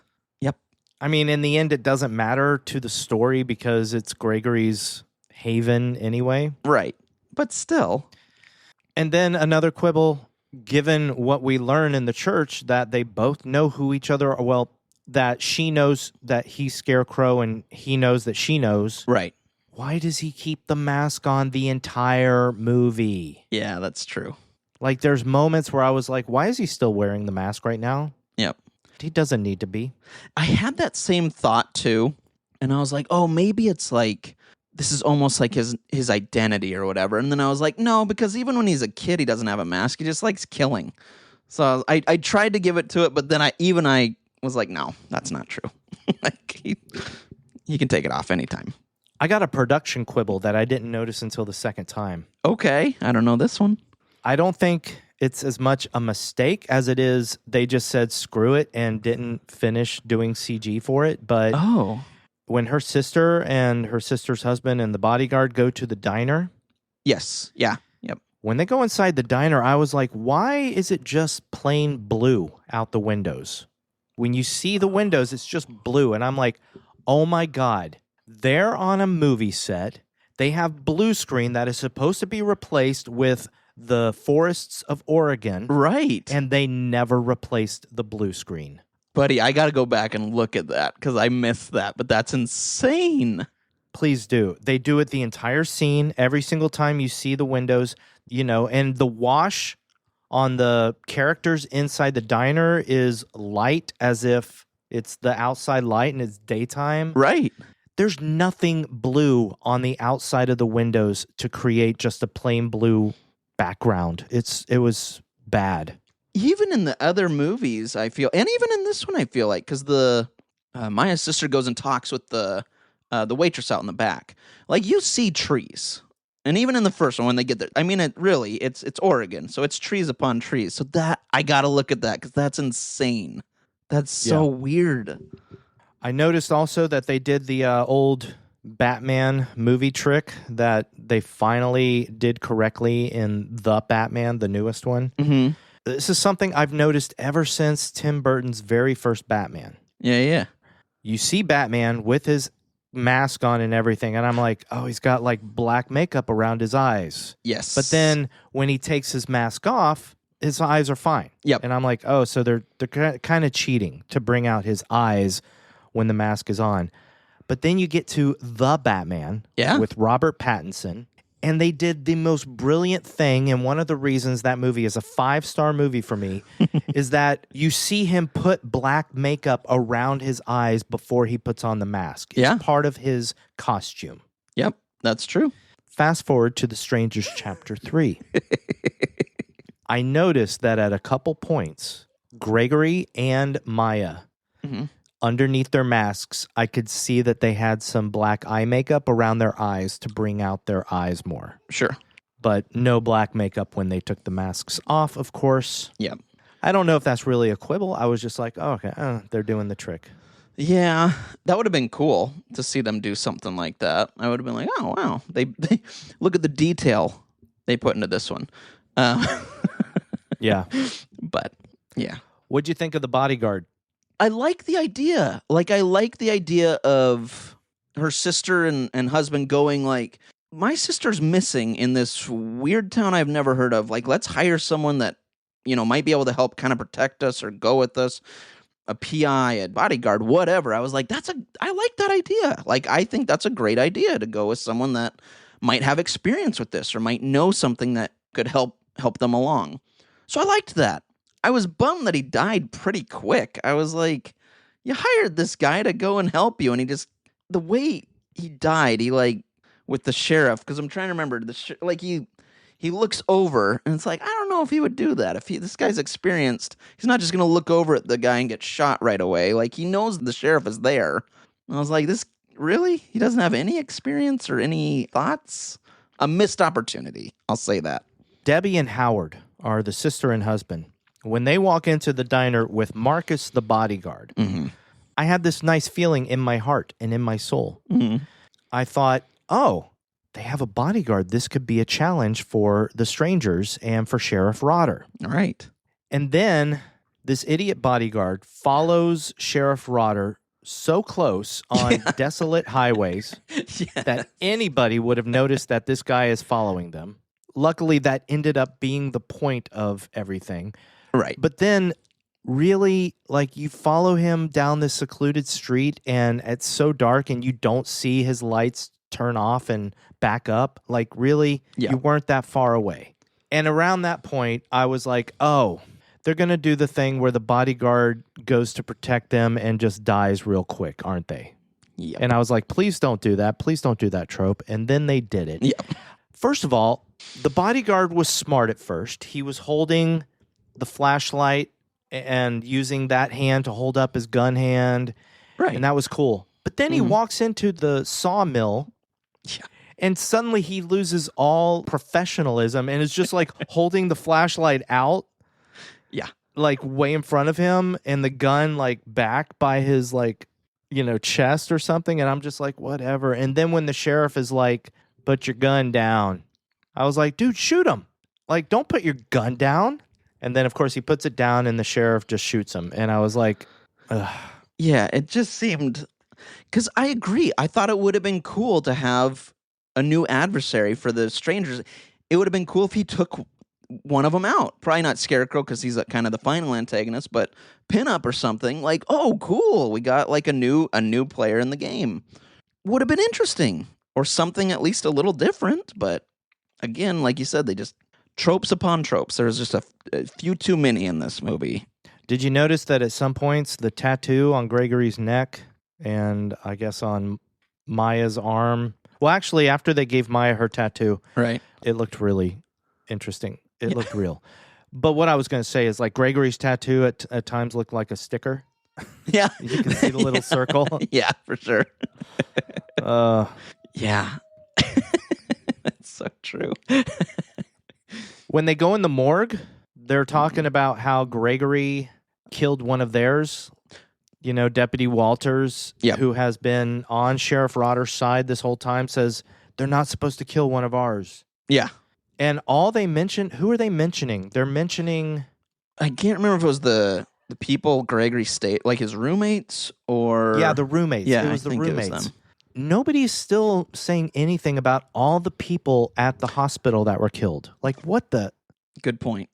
Yep. I mean, in the end, it doesn't matter to the story because it's Gregory's haven anyway. Right. But still. And then another quibble, given what we learn in the church, that they both know who each other are. Well, that she knows that he's Scarecrow and he knows that she knows. Right. Why does he keep the mask on the entire movie? Yeah, that's true. Like, there's moments where I was like, why is he still wearing the mask right now? Yep. He doesn't need to be. I had that same thought too. And I was like, oh, maybe it's like, this is almost like his identity or whatever. And then I was like, no, because even when he's a kid, he doesn't have a mask. He just likes killing. So I tried to give it to it, but then I was like, no, that's not true. Like he can take it off anytime. I got a production quibble that I didn't notice until the second time. Okay, I don't know this one. I don't think it's as much a mistake as it is they just said screw it and didn't finish doing CG for it. But when her sister and her sister's husband and the bodyguard go to the diner. Yes. Yeah. Yep. When they go inside the diner, I was like, why is it just plain blue out the windows? When you see the windows, it's just blue. And I'm like, oh my God, they're on a movie set. They have blue screen that is supposed to be replaced with the forests of Oregon. Right. And they never replaced the blue screen. Buddy, I got to go back and look at that because I missed that, but that's insane. Please do. They do it the entire scene. Every single time you see the windows, and the wash on the characters inside the diner is light as if it's the outside light and it's daytime. Right. There's nothing blue on the outside of the windows to create just a plain blue background. It was bad. Even in the other movies, I feel, and even in this one, I feel like, because Maya's sister goes and talks with the waitress out in the back. Like, you see trees. And even in the first one, when they get there, I mean, it's Oregon, so it's trees upon trees. So that, I got to look at that, because that's insane. That's so weird. I noticed also that they did the old Batman movie trick that they finally did correctly in The Batman, the newest one. Mm-hmm. This is something I've noticed ever since Tim Burton's very first Batman. Yeah. You see Batman with his mask on and everything, and I'm like, oh, he's got like black makeup around his eyes. Yes. But then when he takes his mask off, his eyes are fine. Yep. And I'm like, oh, so they're kind of cheating to bring out his eyes when the mask is on. But then you get to The Batman with Robert Pattinson, and they did the most brilliant thing, and one of the reasons that movie is a 5-star movie for me is that you see him put black makeup around his eyes before he puts on the mask. It's part of his costume. Yep, that's true. Fast forward to The Strangers Chapter 3. I noticed that at a couple points, Gregory and Maya, underneath their masks, I could see that they had some black eye makeup around their eyes to bring out their eyes more. Sure. But no black makeup when they took the masks off, of course. Yep. I don't know if that's really a quibble. I was just like, oh, okay, they're doing the trick. Yeah, that would have been cool to see them do something like that. I would have been like, oh, wow. They look at the detail they put into this one. Yeah. But, yeah. What'd you think of the bodyguard? I like the idea. Like, I like the idea of her sister and husband going like, my sister's missing in this weird town I've never heard of. Like, let's hire someone that, might be able to help kind of protect us or go with us. A PI, a bodyguard, whatever. I was like, I like that idea. Like, I think that's a great idea to go with someone that might have experience with this or might know something that could help them along. So I liked that. I was bummed that he died pretty quick. I was like, you hired this guy to go and help you, and the way he died, with the sheriff, because I'm trying to remember, he looks over, and it's like, I don't know if he would do that. If this guy's experienced, he's not just going to look over at the guy and get shot right away. Like, he knows the sheriff is there. And I was like, this, really? He doesn't have any experience or any thoughts? A missed opportunity, I'll say that. Debbie and Howard are the sister and husband. When they walk into the diner with Marcus the bodyguard, I had this nice feeling in my heart and in my soul. I thought, oh, they have a bodyguard. This could be a challenge for the strangers and for Sheriff Rotter. All right. And then this idiot bodyguard follows Sheriff Rotter so close on desolate highways that anybody would have noticed that this guy is following them. Luckily, that ended up being the point of everything. Right. But then really, you follow him down this secluded street and it's so dark and you don't see his lights turn off and back up. Like, really, you weren't that far away. And around that point, I was like, oh, they're going to do the thing where the bodyguard goes to protect them and just dies real quick, aren't they? Yep. And I was like, please don't do that. Please don't do that trope. And then they did it. Yep. First of all, the bodyguard was smart at first. He was holding the flashlight and using that hand to hold up his gun hand. Right. And that was cool. But then he walks into the sawmill and suddenly he loses all professionalism and is just like holding the flashlight out. Yeah. Like way in front of him and the gun back by his chest or something. And I'm just like, whatever. And then when the sheriff is like, put your gun down, I was like, dude, shoot him. Like, don't put your gun down. And then, of course, he puts it down and the sheriff just shoots him. And I was like, ugh. Yeah, it just seemed... Because I agree. I thought it would have been cool to have a new adversary for the strangers. It would have been cool if he took one of them out. Probably not Scarecrow because he's kind of the final antagonist, but Pinup or something. Like, oh, cool. We got like a new player in the game. Would have been interesting. Or something at least a little different. But again, like you said, they just... Tropes upon tropes. There's just a few too many in this movie. Did you notice that at some points the tattoo on Gregory's neck and I guess on Maya's arm... Well, actually, after they gave Maya her tattoo, right, it looked really interesting. It looked real. But what I was going to say is like Gregory's tattoo at times looked like a sticker. Yeah. You can see the little circle. Yeah, for sure. Yeah. That's so true. When they go in the morgue, they're talking about how Gregory killed one of theirs. Deputy Walters, who has been on Sheriff Rotter's side this whole time, says they're not supposed to kill one of ours. Yeah. And all they mention, who are they mentioning? They're mentioning... I can't remember if it was the people Gregory stayed, like his roommates or... Yeah, the roommates. Yeah, it was I the think roommates. it was them. Nobody's still saying anything about all the people at the hospital that were killed. Like, what the... Good point.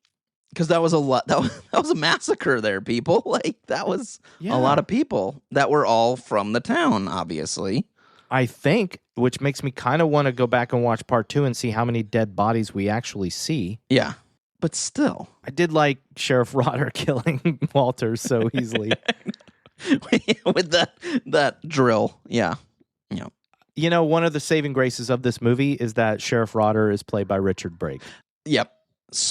Because that was a lot. That was a massacre there, people. Like, that was a lot of people that were all from the town, obviously. I think, which makes me kind of want to go back and watch part 2 and see how many dead bodies we actually see. Yeah. But still. I did like Sheriff Rotter killing Walters so easily. With that drill. Yeah. One of the saving graces of this movie is that Sheriff Rotter is played by Richard Brake. Yep.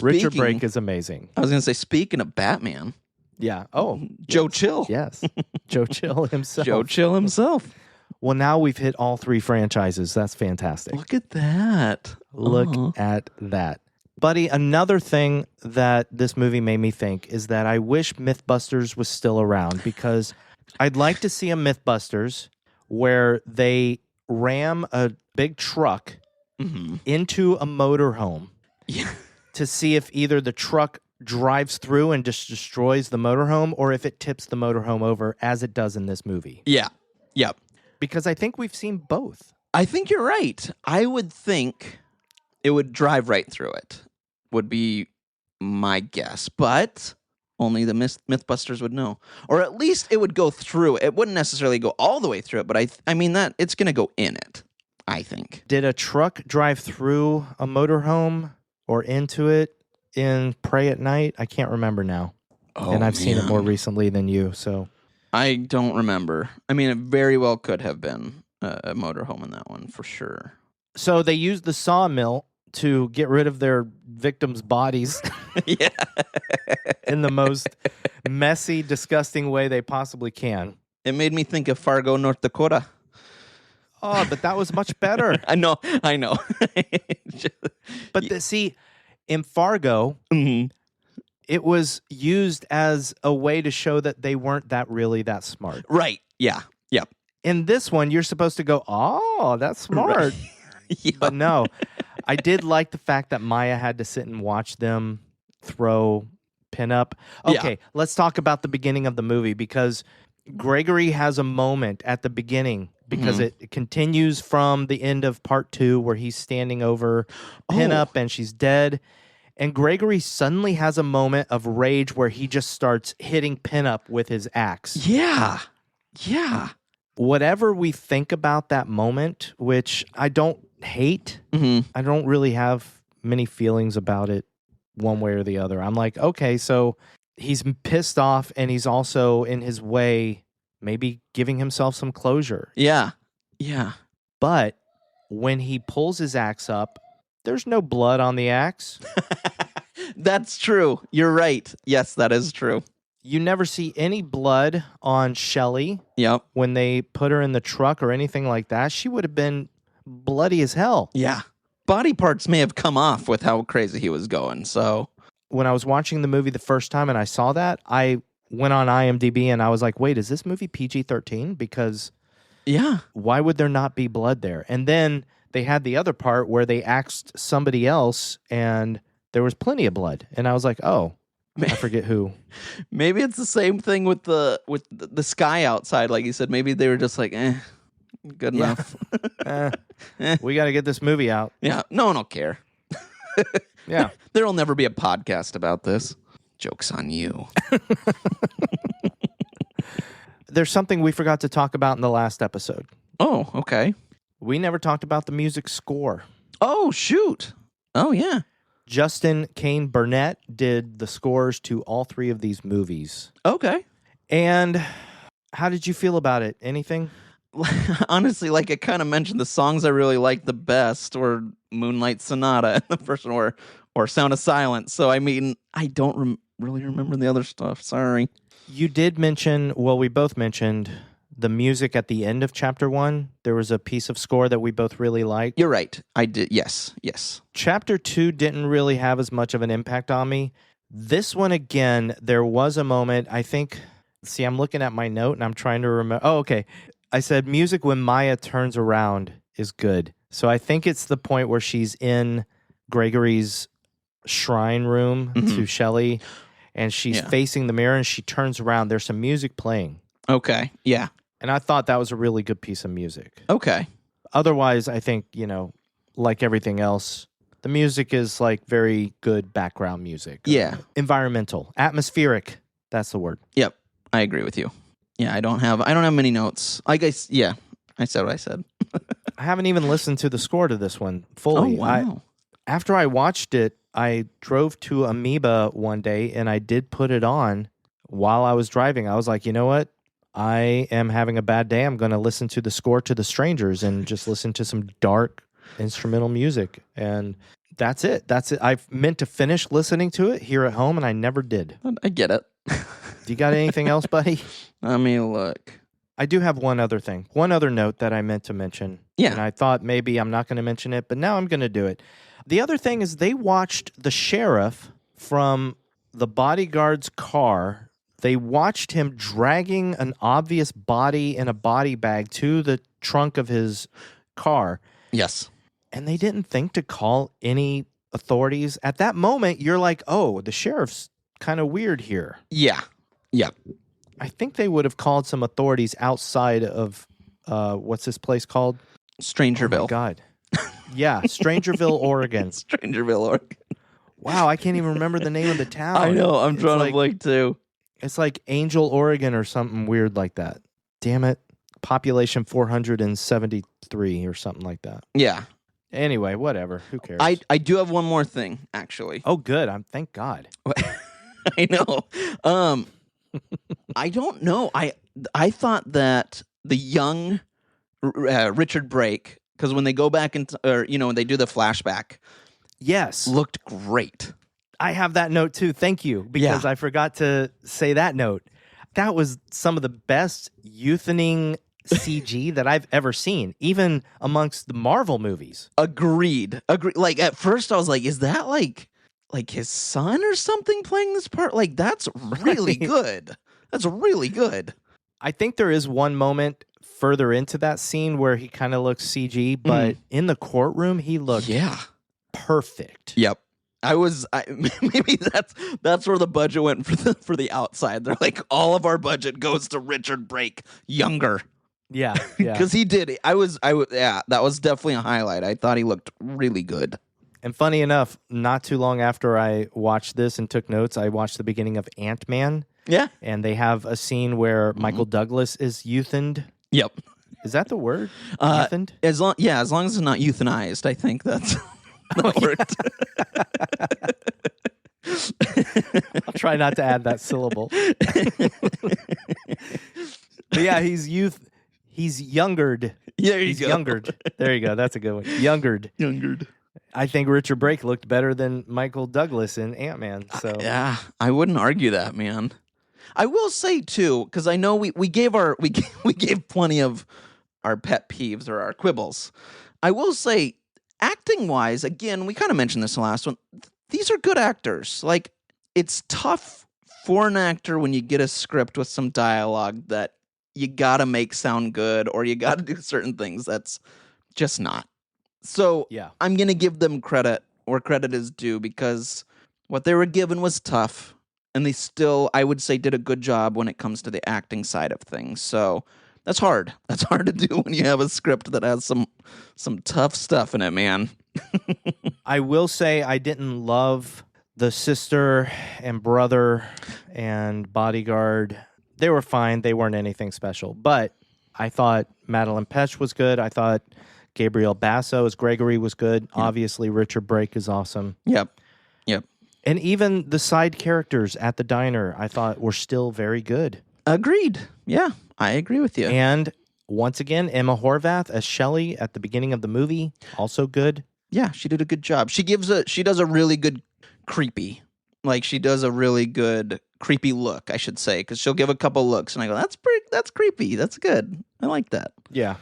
Richard Brake is amazing. I was going to say, speaking of Batman. Yeah. Oh. Joe yes. Chill. Yes. Joe Chill himself. Joe Chill himself. Well, now we've hit all 3 franchises. That's fantastic. Look at that. Look at that. Buddy, another thing that this movie made me think is that I wish Mythbusters was still around because I'd like to see a Mythbusters where they ram a big truck into a motorhome to see if either the truck drives through and just destroys the motorhome or if it tips the motorhome over as it does in this movie. Yeah. Yep. Because I think we've seen both. I think you're right. I would think it would drive right through it, would be my guess. But only the Mythbusters would know. Or at least it would go through. It wouldn't necessarily go all the way through it, but I mean that it's going to go in it, I think. Did a truck drive through a motorhome or into it in Prey at Night? I can't remember now. And I've seen it more recently than you, so... I don't remember. I mean, it very well could have been a motorhome in that one, for sure. So they used the sawmill to get rid of their victims' bodies in the most messy, disgusting way they possibly can. It made me think of Fargo, North Dakota. Oh, but that was much better. I know. But see, in Fargo... It was used as a way to show that they weren't that smart. Right. Yeah. Yep. In this one, you're supposed to go, oh, that's smart. Right. Yep. But no, I did like the fact that Maya had to sit and watch them throw Pinup. Okay, let's talk about the beginning of the movie because Gregory has a moment at the beginning because it continues from the end of part 2 where he's standing over Pinup and she's dead. And Gregory suddenly has a moment of rage where he just starts hitting Pinup with his axe. Yeah. Yeah. Whatever we think about that moment, which I don't hate, I don't really have many feelings about it one way or the other. I'm like, okay, so he's pissed off and he's also in his way maybe giving himself some closure. Yeah. Yeah. But when he pulls his axe up, there's no blood on the axe. That's true. You're right. Yes, that is true. You never see any blood on Shelley. Yep. When they put her in the truck or anything like that. She would have been bloody as hell. Yeah. Body parts may have come off with how crazy he was going, so... When I was watching the movie the first time and I saw that, I went on IMDb and I was like, wait, is this movie PG-13? Because Yeah. why would there not be blood there? And then they had the other part where they asked somebody else and there was plenty of blood. And I was like, oh, I forget who. Maybe it's the same thing with the sky outside. Like you said, maybe they were just like, good enough. We got to get this movie out. Yeah, no one will care. Yeah. There'll never be a podcast about this. Joke's on you. There's something we forgot to talk about in the last episode. Oh, okay. We never talked about the music score. Oh, shoot. Oh, yeah. Justin Kane Burnett did the scores to all 3 of these movies. Okay. And how did you feel about it? Anything? Honestly, like I kind of mentioned, the songs I really liked the best were Moonlight Sonata, and the first one, or Sound of Silence. So, I mean, I don't really remember the other stuff. Sorry. You did mention, well, we both mentioned the music at the end of Chapter 1. There was a piece of score that we both really liked. You're right. I did. Yes. Chapter 2 didn't really have as much of an impact on me. This one, again, there was a moment, I think, see, I'm looking at my note and I'm trying to remember. Oh, okay. I said music when Maya turns around is good. So I think it's the point where she's in Gregory's shrine room to Shelley, and she's facing the mirror and she turns around. There's some music playing. Okay. Yeah. And I thought that was a really good piece of music. Okay. Otherwise, I think, like everything else, the music is like very good background music. Yeah. Environmental, atmospheric. That's the word. Yep. I agree with you. Yeah, I don't have many notes. I guess, yeah, I said what I said. I haven't even listened to the score to this one fully. Oh, wow. After I watched it, I drove to Amoeba one day and I did put it on while I was driving. I was like, you know what? I am having a bad day. I'm going to listen to the score to The Strangers and just listen to some dark instrumental music. And that's it. I meant to finish listening to it here at home and I never did. I get it. Do you got anything else, buddy? Let me look. I do have one other thing. One other note that I meant to mention. Yeah. And I thought maybe I'm not going to mention it, but now I'm going to do it. The other thing is they watched the sheriff from the bodyguard's car. They watched him dragging an obvious body in a body bag to the trunk of his car. Yes. And they didn't think to call any authorities. At that moment, you're like, oh, the sheriff's kind of weird here. Yeah. Yeah. I think they would have called some authorities outside of, what's this place called? Strangerville. Oh, my God. Yeah, Strangerville, Oregon. Strangerville, Oregon. Wow, I can't even remember the name of the town. I know, I'm drawing a blank too. It's like Angel, Oregon or something weird like that. Damn it. Population 473 or something like that. Yeah. Anyway, whatever. Who cares? I do have one more thing, actually. Oh, good. Thank God. I know. I don't know. I thought that the young Richard Brake, because when they go back into, when they do the flashback, yes, looked great. I have that note too. Thank you, because I forgot to say that note. That was some of the best youthening CG that I've ever seen, even amongst the Marvel movies. Agreed. Like at first I was like, is that like his son or something playing this part? Like that's really good. That's really good. I think there is one moment further into that scene where he kind of looks CG, but in the courtroom he looked perfect. Yep. Maybe that's where the budget went for the outside. They're like, all of our budget goes to Richard Brake, younger. Yeah. Because he did. That was definitely a highlight. I thought he looked really good. And funny enough, not too long after I watched this and took notes, I watched the beginning of Ant-Man. Yeah. And they have a scene where Michael Douglas is euthaned. Yep. Is that the word? Euthaned? As long as it's not euthanized, I think that's that worked. I'll try not to add that syllable. But yeah, he's youngered. Yeah, he's youngered. There you go. That's a good one. Youngered. I think Richard Brake looked better than Michael Douglas in Ant-Man. So yeah, I wouldn't argue that, man. I will say too, because I know we gave plenty of our pet peeves or our quibbles. I will say, acting wise, again, we kind of mentioned this in the last one. These are good actors. Like, it's tough for an actor, when you get a script with some dialogue that you gotta make sound good or you gotta do certain things, that's just not. So Yeah. I'm gonna give them credit where credit is due, because what they were given was tough, and they still, I would say, did a good job when it comes to the acting side of things. So that's hard. That's hard to do when you have a script that has some tough stuff in it, man. I will say I didn't love the sister and brother and bodyguard. They were fine. They weren't anything special. But I thought Madeline Petch was good. I thought Gabriel Basso as Gregory was good. Yeah. Obviously, Richard Brake is awesome. Yep. And even the side characters at the diner, I thought were still very good. Agreed. Yeah, I agree with you. And once again, Emma Horvath as Shelley at the beginning of the movie, also good. Yeah, she did a good job. She does a really good creepy. Like, she does a really good creepy look, I should say, because she'll give a couple looks, and I go, that's creepy. That's good. I like that. Yeah.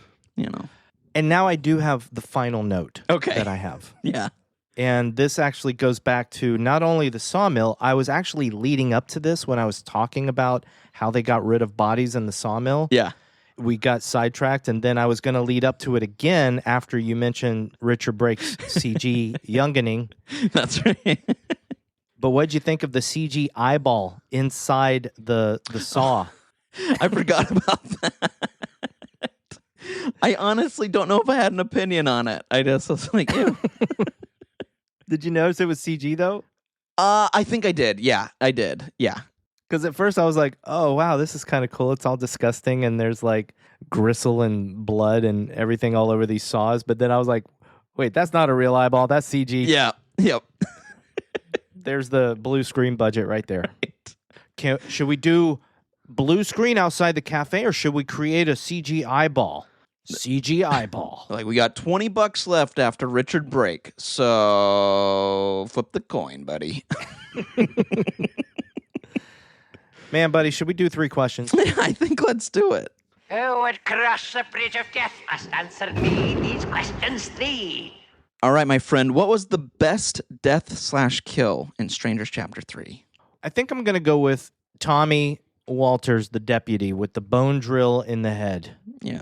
And now I do have the final note that I have. Yeah. And this actually goes back to not only the sawmill. I was actually leading up to this when I was talking about how they got rid of bodies in the sawmill. Yeah. We got sidetracked, and then I was going to lead up to it again after you mentioned Richard Brake's CG youngening. That's right. But what'd you think of the CG eyeball inside the saw? I forgot about that. I honestly don't know if I had an opinion on it. I just was like, ew. Did you notice it was CG, though? I think I did. Yeah, I did. Yeah. Because at first I was like, oh, wow, this is kind of cool. It's all disgusting, and there's like gristle and blood and everything all over these saws. But then I was like, wait, that's not a real eyeball. That's CG. Yeah. Yep. There's the blue screen budget right there. Right. Should we do blue screen outside the cafe, or should we create a CG eyeball? CG eyeball. Like, we got $20 left after Richard Brake, so flip the coin, buddy. Man, buddy, should we do 3 questions? I think let's do it. Who would cross the bridge of death must answer me these questions 3. All right, my friend, what was the best death/kill in Strangers Chapter 3? I think I'm going to go with Tommy Walters, the deputy, with the bone drill in the head. Yeah.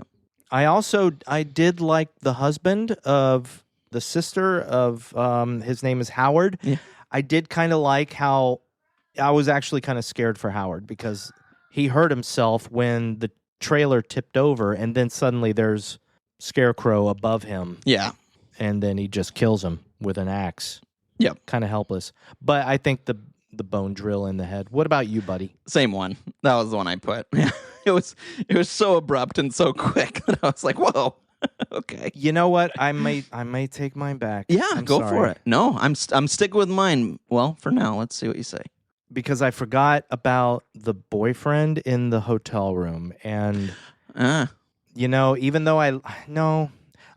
I did like the husband of the sister of, his name is Howard. Yeah. I did kind of like how I was actually kind of scared for Howard because he hurt himself when the trailer tipped over, and then suddenly there's Scarecrow above him. Yeah. And then he just kills him with an axe. Yep. Kind of helpless. But I think the bone drill in the head. What about you, buddy? Same one. That was the one I put. It was so abrupt and so quick that I was like, whoa. Okay. You know what? I may take mine back. Yeah, I'm go sorry. for it. No, I'm sticking with mine. Well, for now, let's see what you say. Because I forgot about the boyfriend in the hotel room. And, even though I'm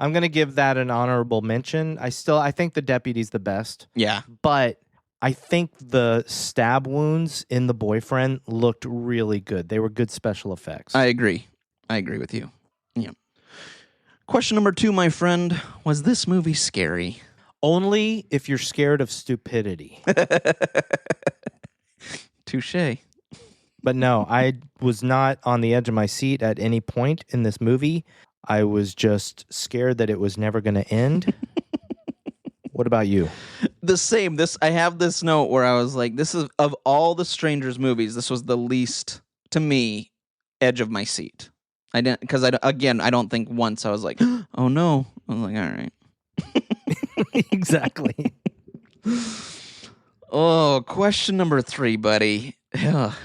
going to give that an honorable mention. I think the deputy's the best. Yeah. But I think the stab wounds in the boyfriend looked really good. They were good special effects. I agree with you. Yeah. Question number 2, my friend. Was this movie scary? Only if you're scared of stupidity. Touché. But no, I was not on the edge of my seat at any point in this movie. I was just scared that it was never going to end. What about you? The same. I have this note where I was like, this is, of all the Strangers movies, this was the least, to me, edge of my seat. I didn't, because I don't think once I was like, oh no. I was like, all right. Exactly. Oh, question number 3, buddy.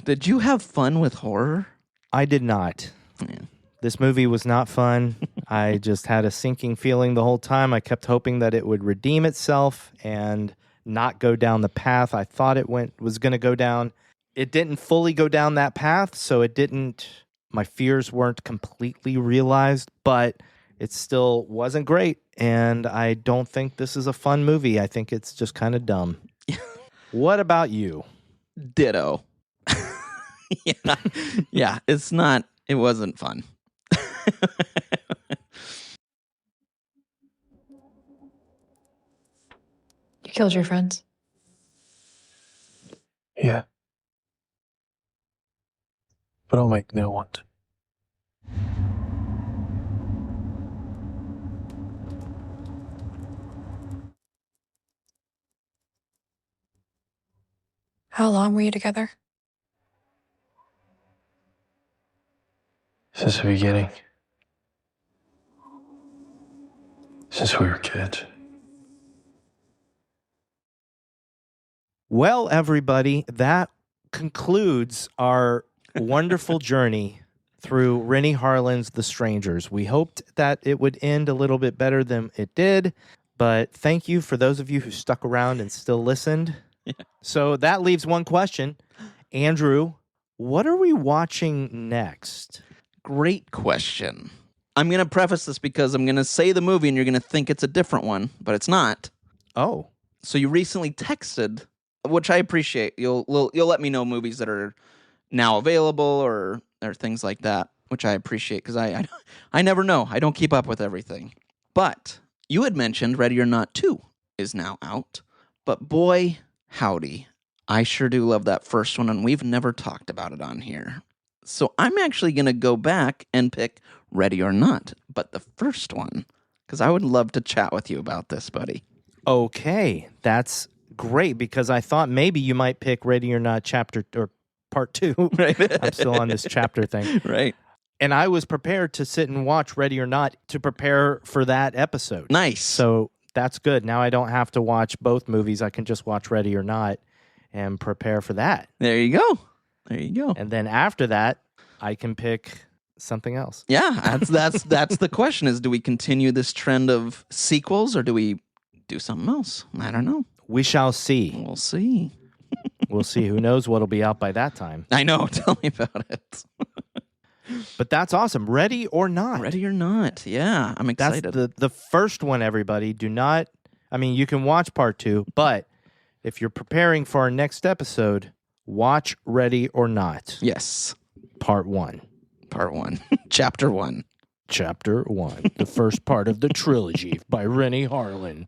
Did you have fun with horror? I did not. Yeah. This movie was not fun. I just had a sinking feeling the whole time. I kept hoping that it would redeem itself and not go down the path I thought it was going to go down. It didn't fully go down that path, so my fears weren't completely realized, but it still wasn't great. And I don't think this is a fun movie. I think it's just kind of dumb. What about you? Ditto. Yeah, it wasn't fun. You killed your friends. Yeah. but I'll make new ones. How long were you together? Since the beginning. Since we were kids. Well, everybody, that concludes our wonderful journey through Renny Harlin's The Strangers. We hoped that it would end a little bit better than it did, but thank you for those of you who stuck around and still listened. Yeah. So that leaves one question. Andrew, what are we watching next? Great question. I'm going to preface this because I'm going to say the movie and you're going to think it's a different one, but it's not. Oh. So you recently texted, which I appreciate. You'll let me know movies that are now available or things like that, which I appreciate because I never know. I don't keep up with everything. But you had mentioned Ready or Not 2 is now out. But boy, howdy, I sure do love that first one, and we've never talked about it on here. So I'm actually going to go back and pick Ready or Not, but the first one, because I would love to chat with you about this, buddy. Okay, that's great, because I thought maybe you might pick Ready or Not chapter or part 2. Right. I'm still on this chapter thing. Right. And I was prepared to sit and watch Ready or Not to prepare for that episode. Nice. So that's good. Now I don't have to watch both movies. I can just watch Ready or Not and prepare for that. There you go. There you go. And then after that, I can pick something else. Yeah, that's the question is, do we continue this trend of sequels or do we do something else? I don't know. We shall see. We'll see. We'll see. Who knows what'll be out by that time. I know. Tell me about it. But that's awesome. Ready or Not. Ready or Not. Yeah, I'm excited. That's the first one, everybody. Do not, I mean, you can watch part 2, but if you're preparing for our next episode, watch Ready or Not. Yes. Part 1. Part 1. Chapter 1. Chapter 1. The first part of the trilogy by Renny Harlin.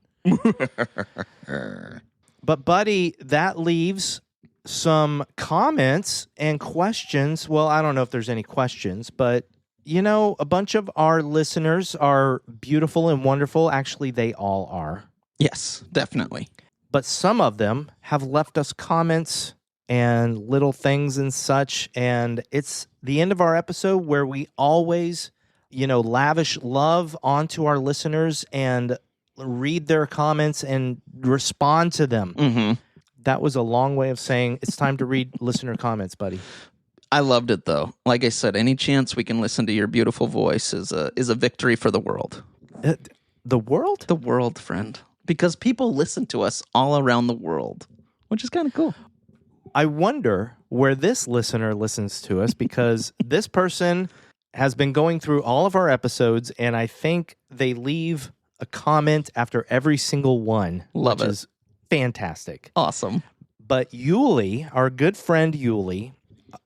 But, buddy, that leaves some comments and questions. Well, I don't know if there's any questions, but, you know, a bunch of our listeners are beautiful and wonderful. Actually, they all are. Yes, definitely. But some of them have left us comments and little things and such. And it's the end of our episode where we always, you know, lavish love onto our listeners and read their comments and respond to them. Mm-hmm. That was a long way of saying it's time to read listener comments, buddy. I loved it, though. Like I said, any chance we can listen to your beautiful voice is a victory for the world. The world? The world, friend. Because people listen to us all around the world, which is kind of cool. I wonder where this listener listens to us, because this person has been going through all of our episodes, and I think they leave a comment after every single one. Love which it. Is fantastic. Awesome. But Yuli, our good friend Yuli,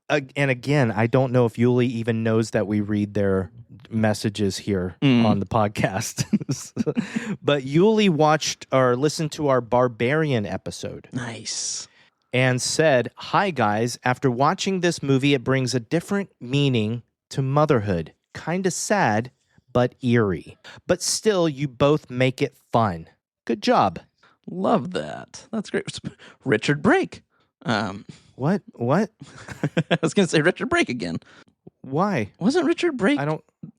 and again, I don't know if Yuli even knows that we read their messages here on the podcast. But Yuli watched or listened to our Barbarian episode. Nice. And said, "Hi guys, after watching this movie, it brings a different meaning to motherhood. Kind of sad, but eerie. But still, you both make it fun. Good job." Love that. That's great. Richard Brake. What? I was going to say Richard Brake again. Why? Wasn't Richard Brake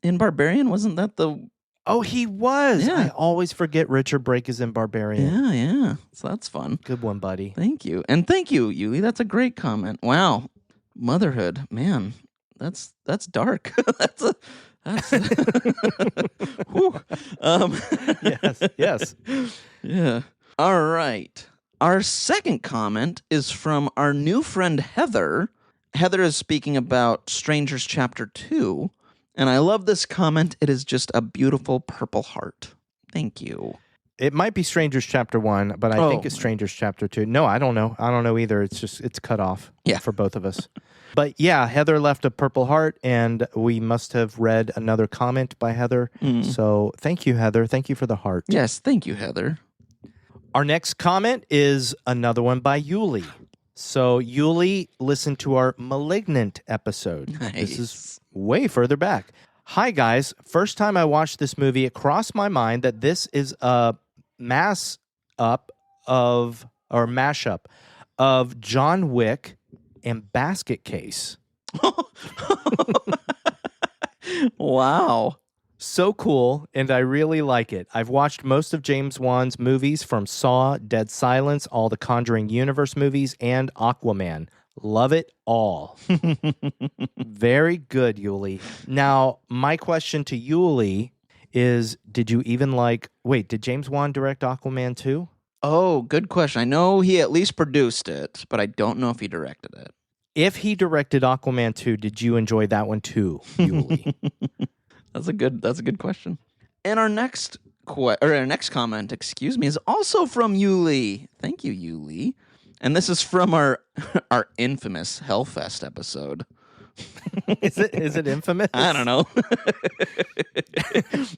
in Barbarian? Wasn't that the... Oh, he was. Yeah. I always forget Richard Brake is in Barbarian. Yeah. So that's fun. Good one, buddy. Thank you. And thank you, Yuli. That's a great comment. Wow. Motherhood. Man, that's dark. that's Whew. Yes. Yeah. All right. Our second comment is from our new friend Heather. Heather is speaking about Strangers Chapter 2. And I love this comment. It is just a beautiful purple heart. Thank you. It might be Strangers Chapter 1, but I think it's Strangers Chapter 2. No, I don't know. I don't know either. It's cut off for both of us. But yeah, Heather left a purple heart, and we must have read another comment by Heather. So thank you, Heather. Thank you for the heart. Yes, thank you, Heather. Our next comment is another one by Yuli. So Yuli listened to our Malignant episode. Nice. This is way further back. Hi, guys. First time I watched this movie, it crossed my mind that this is a mashup of John Wick and Basket Case. Wow. So cool, and I really like it. I've watched most of James Wan's movies from Saw, Dead Silence, all the Conjuring Universe movies, and Aquaman. Love it all. Very good, Yuli. Now, my question to Yuli is, did James Wan direct Aquaman too? Oh, good question. I know he at least produced it, but I don't know if he directed it. If he directed Aquaman 2, did you enjoy that one too, Yuli? That's a good question. And our next comment, is also from Yuli. Thank you, Yuli. And this is from our infamous Hellfest episode. Is it infamous? I don't know.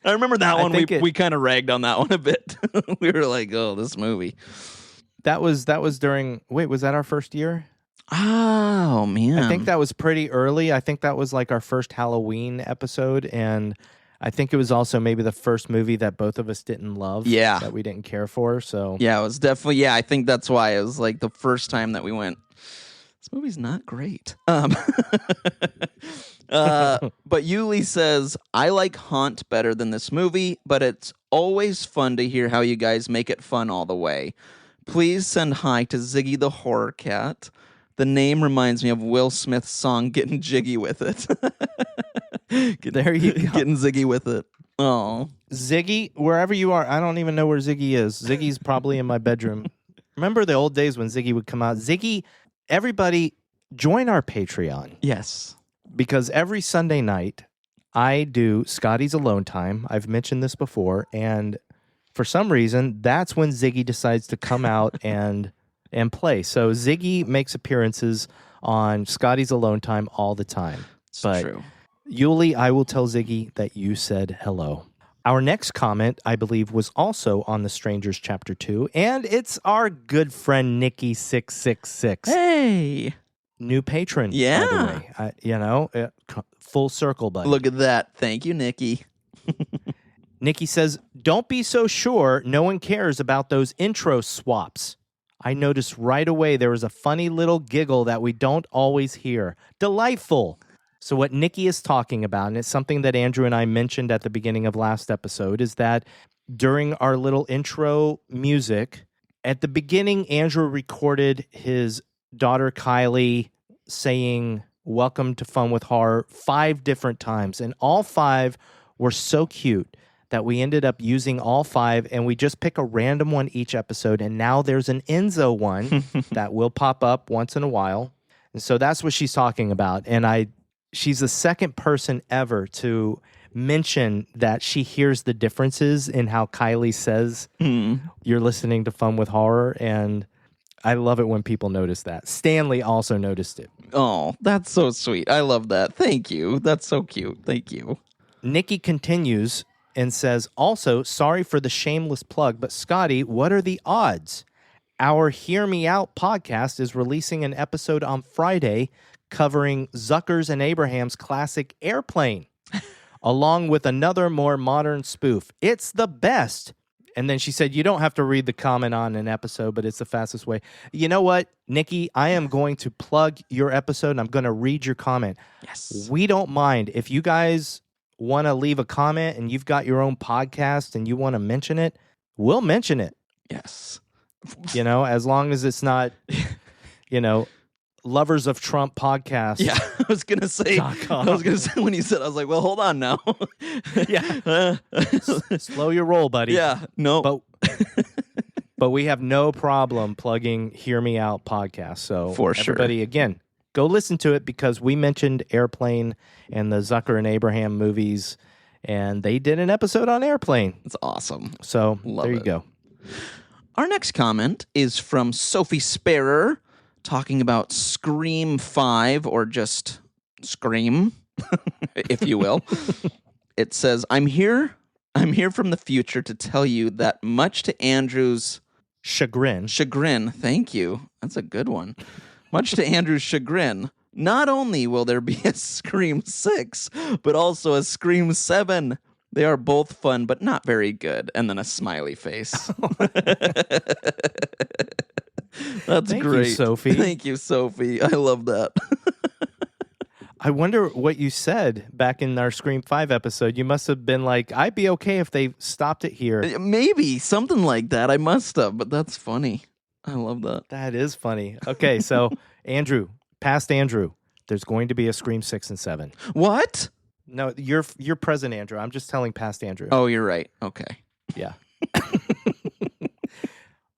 I remember that one. We kind of ragged on that one a bit. We were like, "Oh, this movie." That was during. Wait, was that our first year? Oh, man. I think that was pretty early. I think that was like our first Halloween episode, and I think it was also maybe the first movie that both of us didn't love. Yeah. That we didn't care for. So yeah, it was definitely. Yeah, I think that's why it was like the first time that we went. This movie's not great. But Yuli says, I like Haunt better than this movie, but it's always fun to hear how you guys make it fun all the way. Please send hi to Ziggy the Horror Cat. The name reminds me of Will Smith's song, Getting Jiggy With It. There you go. Getting Ziggy with it. Oh. Ziggy, wherever you are, I don't even know where Ziggy is. Ziggy's probably in my bedroom. Remember the old days when Ziggy would come out? Ziggy, everybody, join our Patreon. Yes. Because every Sunday night, I do Scotty's Alone Time. I've mentioned this before. And for some reason, that's when Ziggy decides to come out and play. So Ziggy makes appearances on Scotty's Alone Time all the time. It's but true. Yuli, I will tell Ziggy that you said hello. Our next comment, I believe, was also on The Strangers Chapter 2, and it's our good friend Nikki666. Hey. New patron, Yeah. by the way. Full circle, buddy. Look at that. Thank you, Nikki. Nikki says, don't be so sure no one cares about those intro swaps. I noticed right away there was a funny little giggle that we don't always hear. Delightful. So what Nikki is talking about, and it's something that Andrew and I mentioned at the beginning of last episode, is that during our little intro music, at the beginning, Andrew recorded his daughter Kylie saying, "Welcome to Fun with Horror" 5 different times. And all 5 were so cute that we ended up using all 5, and we just pick a random one each episode. And now there's an Enzo one that will pop up once in a while. And so that's what she's talking about. And she's the second person ever to mention that she hears the differences in how Kylie says you're listening to Fun with Horror. And I love it when people notice that. Stanley also noticed it. Oh, that's so sweet. I love that. Thank you. That's so cute. Thank you. Nikki continues and says, also, sorry for the shameless plug, but Scotty, what are the odds? Our Hear Me Out podcast is releasing an episode on Friday covering Zucker's and Abraham's classic Airplane, along with another more modern spoof. It's the best. And then she said, you don't have to read the comment on an episode, but it's the fastest way. You know what, Nikki? I am going to plug your episode, and I'm going to read your comment. Yes. We don't mind. If you guys want to leave a comment and you've got your own podcast and you want to mention it, we'll mention it. Yes. As long as it's not, Lovers of Trump podcast. Yeah, I was gonna say when you said, I was like, well, hold on now. Yeah. Slow your roll, buddy. Yeah, no. But we have no problem plugging Hear Me Out podcast. So for sure. Everybody, again, go listen to it because we mentioned Airplane and the Zucker and Abraham movies, and they did an episode on Airplane. It's awesome. So Love there you it. go. Our next comment is from Sophie Sparer, talking about Scream 5, or just Scream, if you will. It says, I'm here from the future to tell you that much to Andrew's chagrin. Chagrin, thank you. That's a good one. Much to Andrew's chagrin, not only will there be a Scream 6, but also a Scream 7. They are both fun, but not very good. And then a smiley face. That's Thank great. you, Sophie. Thank you, Sophie. I love that. I wonder what you said back in our Scream 5 episode. You must have been like, I'd be okay if they stopped it here. Maybe something like that. I must have, but that's funny. I love that. That is funny. Okay, so Andrew, past Andrew, there's going to be a Scream 6 and 7. What? No, you're present Andrew. I'm just telling past Andrew. Oh, you're right. Okay. Yeah.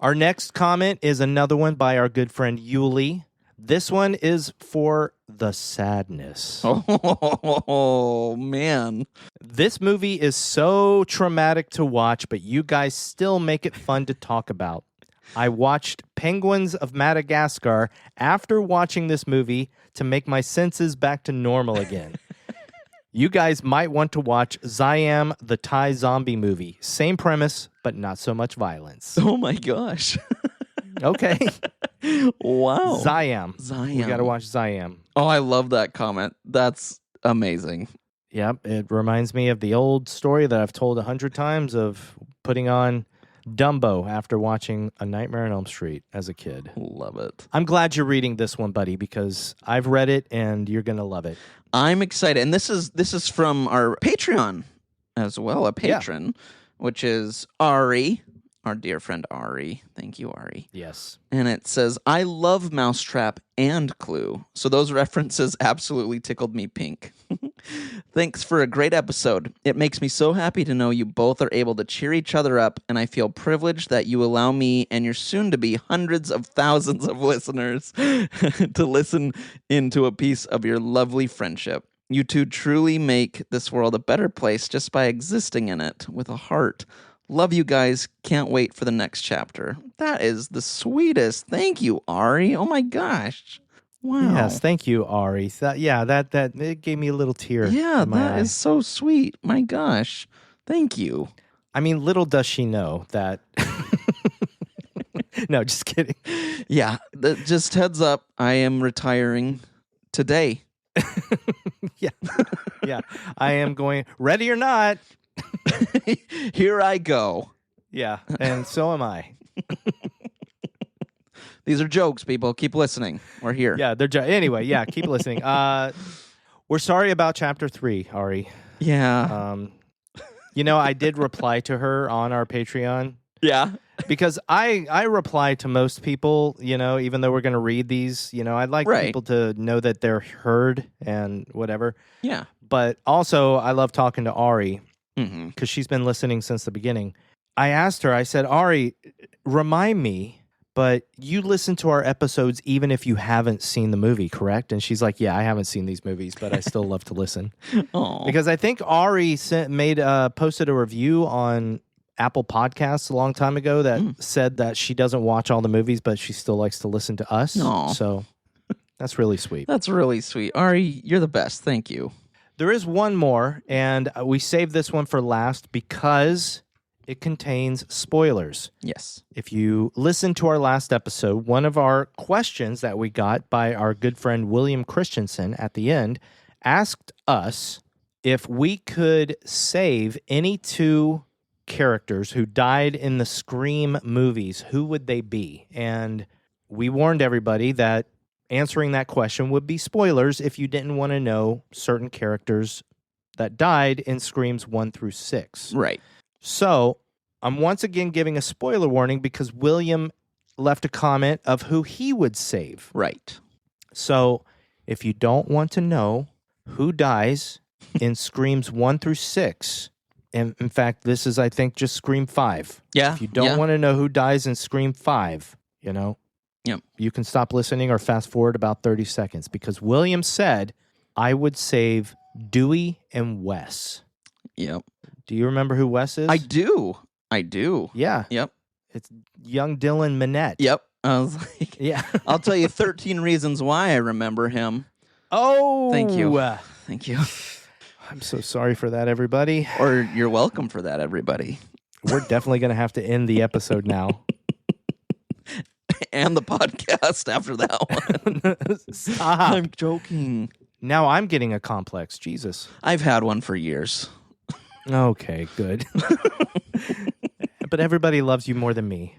Our next comment is another one by our good friend Yuli. This one is for the sadness. Oh, man. This movie is so traumatic to watch, but you guys still make it fun to talk about. I watched Penguins of Madagascar after watching this movie to make my senses back to normal again. You guys might want to watch Siam, the Thai zombie movie. Same premise, but not so much violence. Oh, my gosh. Okay. Wow. Siam. Siam. We got to watch Siam. Oh, I love that comment. That's amazing. Yep. It reminds me of the old story that I've told 100 times of putting on Dumbo after watching A Nightmare on Elm Street as a kid. Love it. I'm glad you're reading this one, buddy, because I've read it and you're going to love it. I'm excited. And this is from our Patreon as well, a patron, which is Ari, our dear friend Ari. Thank you, Ari. Yes. And it says, I love Mousetrap and Clue. So those references absolutely tickled me pink. Thanks for a great episode. It makes me so happy to know you both are able to cheer each other up, and I feel privileged that you allow me and your soon-to-be hundreds of thousands of listeners to listen into a piece of your lovely friendship. You two truly make this world a better place just by existing in it with a heart. Love you guys. Can't wait for the next chapter. That is the sweetest. Thank you, Ari. Oh my gosh. Wow. Yes, thank you, Ari. That it gave me a little tear. Yeah, in my that eye. is so sweet. My gosh. Thank you. I mean, little does she know that. No, just kidding. Yeah, just heads up. I am retiring today. Yeah. I am going, ready or not. Here I go. Yeah, and so am I. These are jokes, people. Keep listening. We're here. Yeah, anyway, yeah, keep listening. We're sorry about chapter 3, Ari. Yeah. I did reply to her on our Patreon Yeah. because I reply to most people, even though we're going to read these, I'd like Right. people to know that they're heard and whatever. Yeah. But also, I love talking to Ari Mm-hmm. because she's been listening since the beginning. I asked her, I said, Ari, remind me, but you listen to our episodes even if you haven't seen the movie, correct? And she's like, yeah, I haven't seen these movies, but I still love to listen. Oh. Because I think Ari posted a review on Apple Podcasts a long time ago that said that she doesn't watch all the movies, but she still likes to listen to us. Aw. So that's really sweet. That's really sweet. Ari, you're the best. Thank you. There is one more, and we saved this one for last because it contains spoilers. Yes. If you listen to our last episode, one of our questions that we got by our good friend William Christensen at the end asked us if we could save any 2 characters who died in the Scream movies, who would they be? And we warned everybody that answering that question would be spoilers if you didn't want to know certain characters that died in Screams 1 through 6. Right. So I'm once again giving a spoiler warning because William left a comment of who he would save. Right. So if you don't want to know who dies in Screams 1 through 6, and in fact, this is, I think, just Scream 5. Yeah. If you don't want to know who dies in Scream 5, Yep. you can stop listening or fast forward about 30 seconds because William said, I would save Dewey and Wes. Yep. Do you remember who Wes is? I do. Yeah. Yep. It's young Dylan Minette. Yep. I was like, Yeah. I'll tell you 13 reasons why I remember him. Oh. Thank you. Thank you. I'm so sorry for that, everybody. Or you're welcome for that, everybody. We're definitely going to have to end the episode now. and the podcast after that one. Stop. I'm joking. Now I'm getting a complex. Jesus. I've had one for years. Okay, good. But everybody loves you more than me.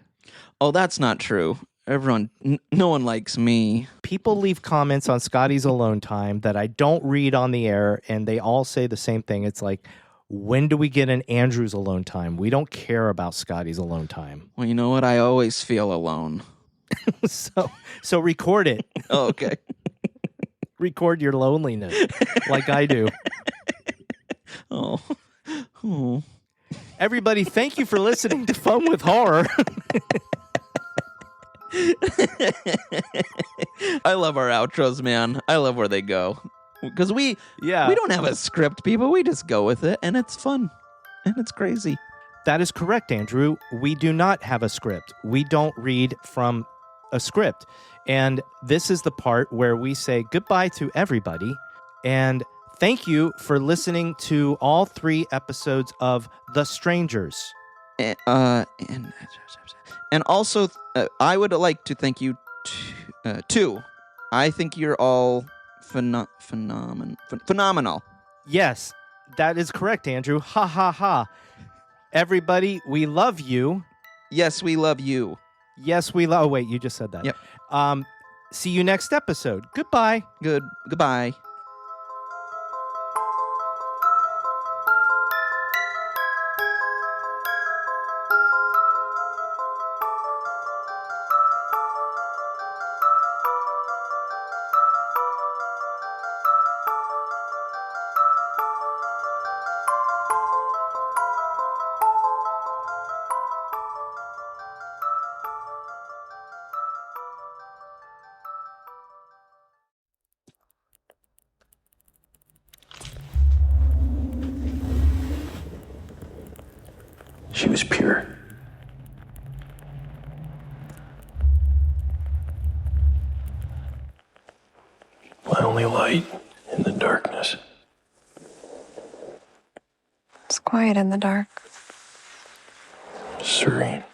Oh, that's not true. No one likes me. People leave comments on Scotty's alone time that I don't read on the air, and they all say the same thing. It's like, when do we get an Andrew's alone time? We don't care about Scotty's alone time. Well, you know what? I always feel alone. So record it. Oh, okay. Record your loneliness like I do. Oh. Everybody, thank you for listening to Fun with Horror. I love our outros, man. I love where they go. Because we don't have a script, people. We just go with it, and it's fun. And it's crazy. That is correct, Andrew. We do not have a script. We don't read from a script. And this is the part where we say goodbye to everybody. And thank you for listening to all 3 episodes of The Strangers. And also, I would like to thank you, too. I think you're all phenomenal. Yes, that is correct, Andrew. Ha, ha, ha. Everybody, we love you. Yes, we love you. Yes, we love... Oh, wait, you just said that. Yep. See you next episode. Goodbye. Goodbye. She was pure. My only light in the darkness. It's quiet in the dark. Serene.